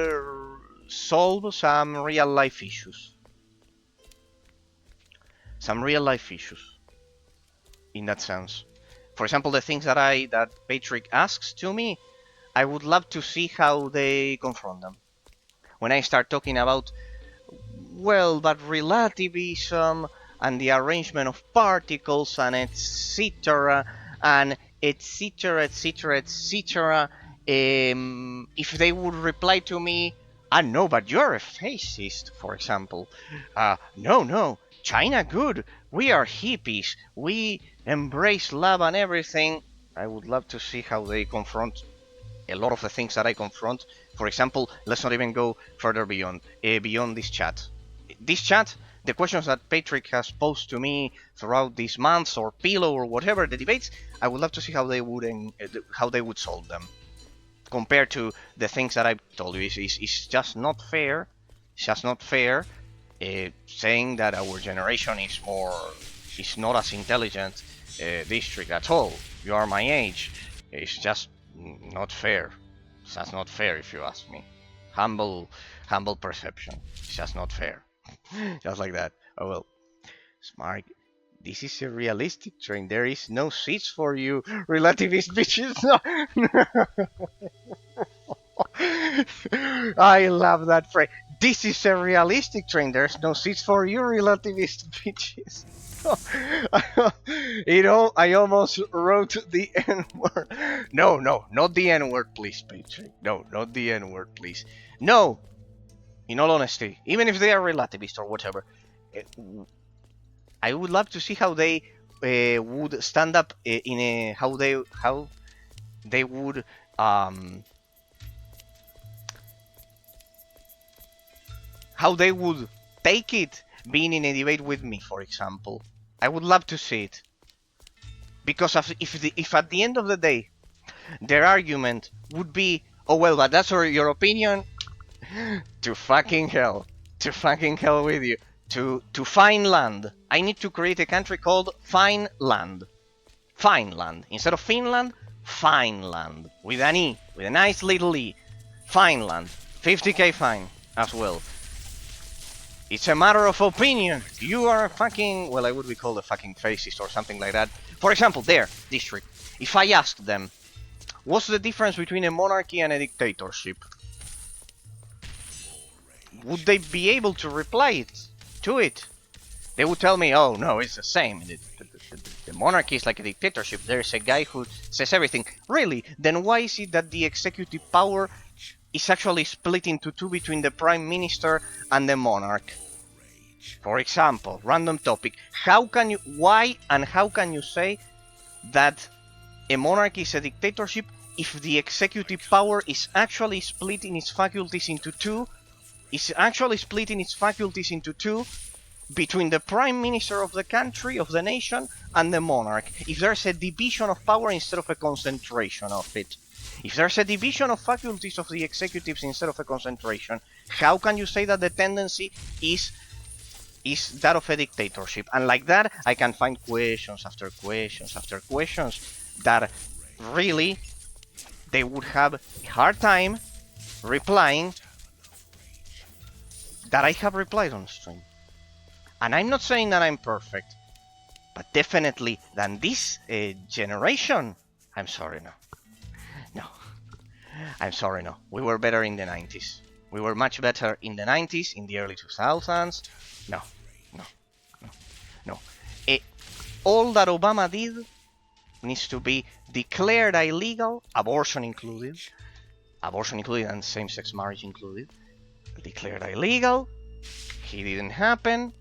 solve some real life issues. Some real life issues. in that sense. For example, the things that Patrick asks to me, I would love to see how they confront them. When I start talking about, well, but relativism and the arrangement of particles and etc. and etc. etc. etc. If they would reply to me, "Ah, no, but you're a fascist," for example. No, China good. We are hippies. We embrace love and everything. I would love to see how they confront a lot of the things that I confront. For example, let's not even go further beyond this chat. This chat, the questions that Patrick has posed to me throughout these months, or Pillow, or whatever the debates, I would love to see how they would solve them. Compared to the things that I've told you, it's just not fair. It's just not fair. Saying that our generation is not as intelligent district at all. You are my age. It's just not fair. It's just not fair if you ask me. Humble perception. It's just not fair. Just like that. Oh well. Smart. This is a realistic train. There is no seats for you, relativist bitches. I love that phrase. This is a realistic train. There's no seats for you, relativist bitches. I almost wrote the N word. No, not the N word, please, Patrick. No, not the N word, please. No. In all honesty, even if they are relativist or whatever, I would love to see how they would stand up in a how they would how they would take it being in a debate with me, for example. I would love to see it. Because if at the end of the day, their argument would be, "Oh well, but that's your opinion," to fucking hell. To fucking hell with you. To Fineland. I need to create a country called Fineland. Fineland. Instead of Finland, Fineland. With an E. With a nice little E. Fineland. 50k fine as well. It's a matter of opinion. You are a fucking... Well, I would be called a fucking fascist or something like that. For example, their district. If I asked them, what's the difference between a monarchy and a dictatorship? Would they be able to reply to it? They would tell me, oh, no, it's the same. The monarchy is like a dictatorship. There's a guy who says everything. Really? Then why is it that the executive power is actually split into two between the prime minister and the monarch? For example, random topic. Why and how can you say that a monarchy is a dictatorship if the executive power is actually split in its faculties into two? Is actually splitting its faculties into two between the prime minister of the country, of the nation, and the monarch. If there's a division of power instead of a concentration of it. If there's a division of faculties of the executives instead of a concentration, how can you say that the tendency is that of a dictatorship? And like that, I can find questions after questions after questions that really they would have a hard time replying that I have replied on stream. And I'm not saying that I'm perfect, but definitely than this generation, I'm sorry, no. I'm sorry, no. We were better in the 90s. We were much better in the 90s, in the early 2000s. No. All that Obama did needs to be declared illegal, abortion included and same-sex marriage included. Declared illegal. He didn't happen.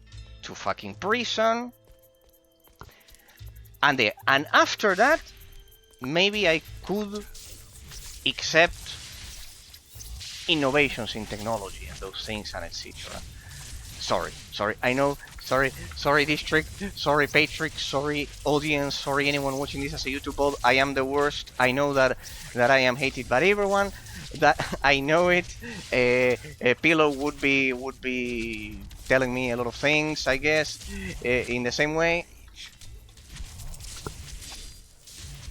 To fucking prison. And after that, maybe I could accept innovations in technology and those things and etc. Sorry, I know, sorry district, sorry Patrick, sorry audience, sorry anyone watching this as a YouTube pod. I am the worst. I know that I am hated by everyone. That I know it. Pillow would be telling me a lot of things, I guess, in the same way.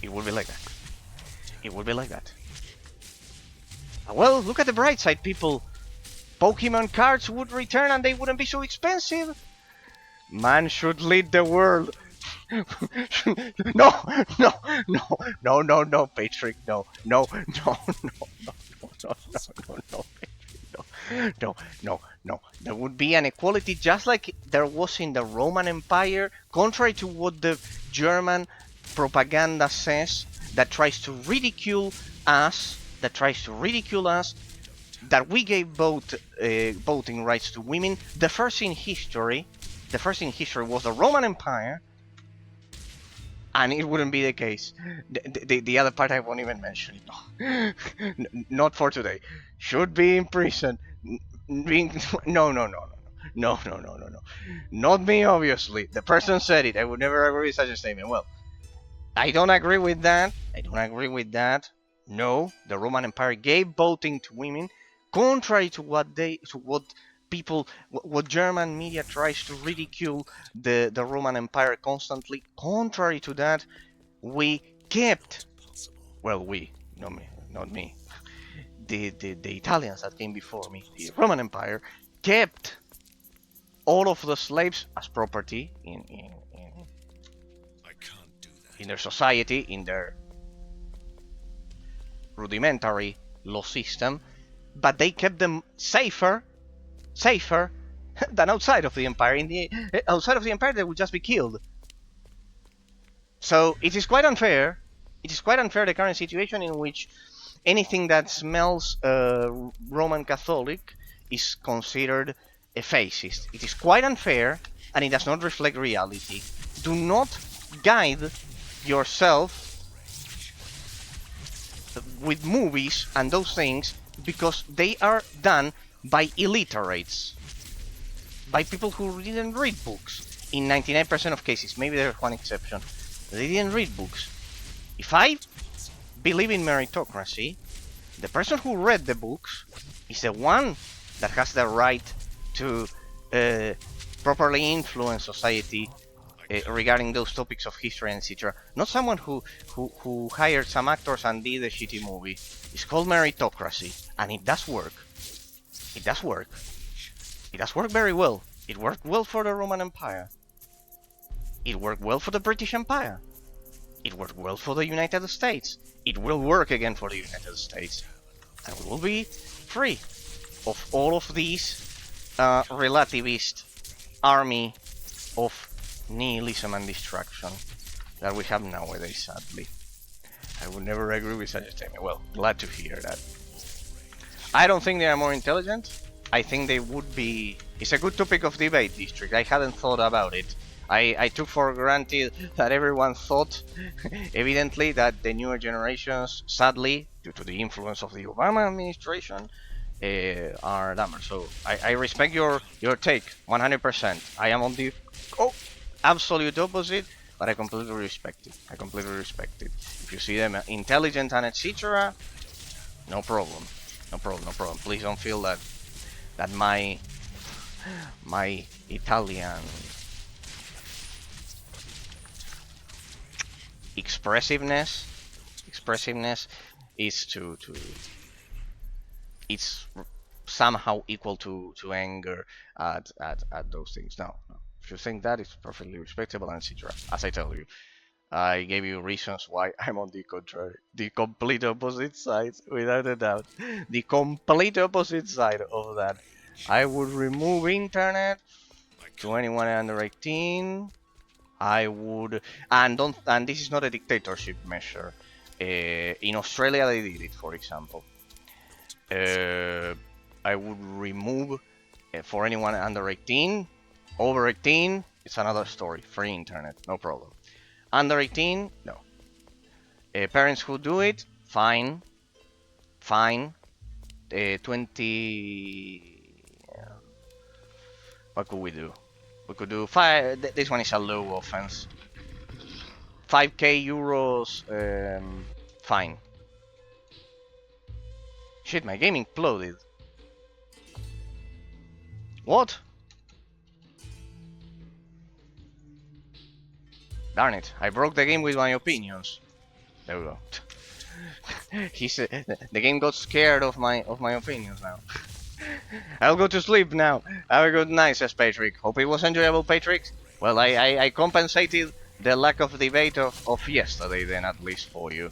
It would be like that. It would be like that. Well, look at the bright side, people. Pokemon cards would return and they wouldn't be so expensive. Man should lead the world. No, no, no, no, no, no, Patrick, no, no, no, no, no, no, no, no, no, Patrick, no, no, no. There would be an equality just like there was in the Roman Empire, contrary to what the German propaganda says, that tries to ridicule us, that we gave voting rights to women. The first in history was the Roman Empire, and it wouldn't be the case. The other part I won't even mention. No. Not for today. Should be in prison. No, no, no, no. No, no, no, no, no. Not me, obviously. The person said it. I would never agree with such a statement. Well, I don't agree with that. No, the Roman Empire gave voting to women, contrary to what German media tries to ridicule the Roman Empire constantly. Contrary to that, we kept, well, not me, the Italians that came before me, the Roman Empire, kept all of the slaves as property in their society, in their rudimentary law system, but they kept them safer than outside of the empire. Outside of the empire, they would just be killed. So it is quite unfair. The current situation in which anything that smells Roman Catholic is considered a fascist. It is quite unfair, and it does not reflect reality. Do not guide yourself with movies and those things, because they are done by illiterates, by people who didn't read books. In 99% of cases, maybe there's one exception, they didn't read books. If I believe in meritocracy, the person who read the books is the one that has the right to properly influence society regarding those topics of history, etc. Not someone who hired some actors and did a shitty movie. It's called meritocracy, and it does work. It does work very well. It worked well for the Roman Empire. It worked well for the British Empire. It worked well for the United States. It will work again for the United States. And we will be free of all of these relativist army of nihilism and destruction that we have nowadays, sadly. I would never agree with such a statement. Well, glad to hear that. I don't think they are more intelligent. I think they would be... It's a good topic of debate, District. I hadn't thought about it. I took for granted that everyone thought, evidently, that the newer generations, sadly, due to the influence of the Obama administration, are dumber. So I respect your take, 100%. I am on the absolute opposite, but I completely respect it. If you see them intelligent and etc., no problem. Please don't feel that my Italian expressiveness is it's somehow equal to anger at those things. No. If you think that, it's perfectly respectable and etc. As I tell you, I gave you reasons why I'm on the contrary, the complete opposite side, without a doubt. The complete opposite side of that. I would remove internet to anyone under 18. I would, and this is not a dictatorship measure. In Australia they did it, for example. I would remove for anyone under 18. Over 18, it's another story. Free internet, no problem. Under 18, no. Parents who do it, fine. 20... What could we do? We could do 5... This one is a low offense. 5k euros, fine. Shit, my game imploded. What? Darn it, I broke the game with my opinions. There we go. The game got scared of my opinions now. I'll go to sleep now. Have a good night, says Patrick. Hope it was enjoyable, Patrick. Well, I compensated the lack of debate of yesterday then, at least for you.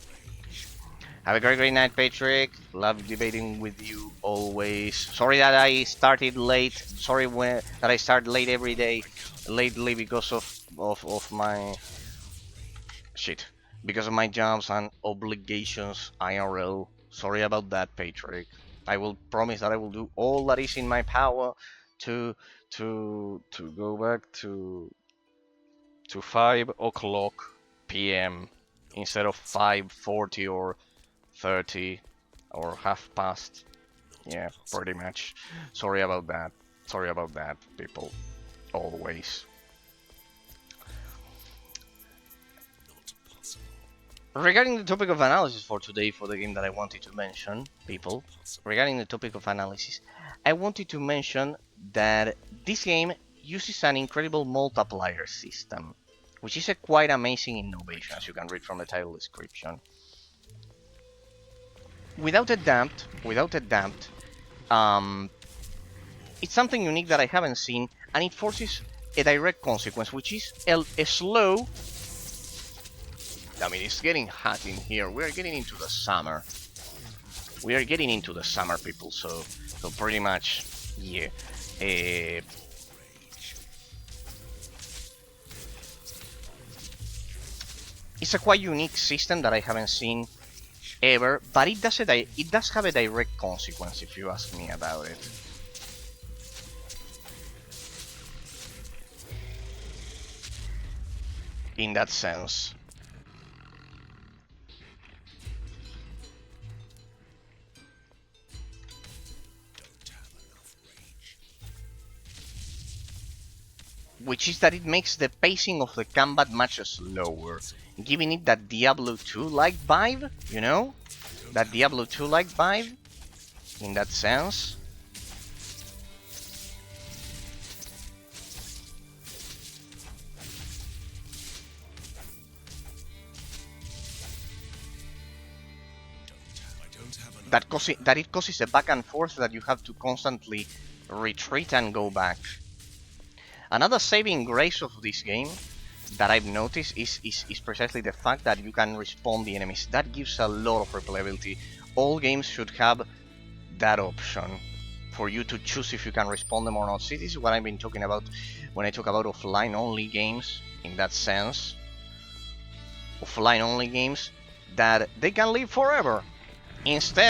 Have a great night, Patrick. Love debating with you always. Sorry that I started late. Sorry that I start late every day lately because of my shit. Because of my jobs and obligations IRL. Sorry about that, Patrick. I will promise that I will do all that is in my power to go back to 5 o'clock p.m. instead of 5:40 or 30 or half past. Yeah, pretty much. Sorry about that. Sorry about that, people. Always. Regarding the topic of analysis for today, for the game that I wanted to mention, people, regarding the topic of analysis, I wanted to mention that this game uses an incredible multiplier system, which is a quite amazing innovation, as you can read from the title description. Without a doubt, it's something unique that I haven't seen, and it forces a direct consequence, which is a slow. I mean, it's getting hot in here. We are getting into the summer. We are getting into the summer, people. So pretty much, yeah. It's a quite unique system that I haven't seen ever, but it does have a direct consequence if you ask me about it. In that sense. Which is that it makes the pacing of the combat much slower, giving it that Diablo 2-like vibe, you know? That Diablo 2-like vibe, in that sense. That it causes a back and forth that you have to constantly retreat and go back. Another saving grace of this game that I've noticed is precisely the fact that you can respawn the enemies. That gives a lot of replayability. All games should have that option for you to choose if you can respawn them or not. See, this is what I've been talking about when I talk about offline-only games, in that sense. Offline-only games, that they can live forever. Instead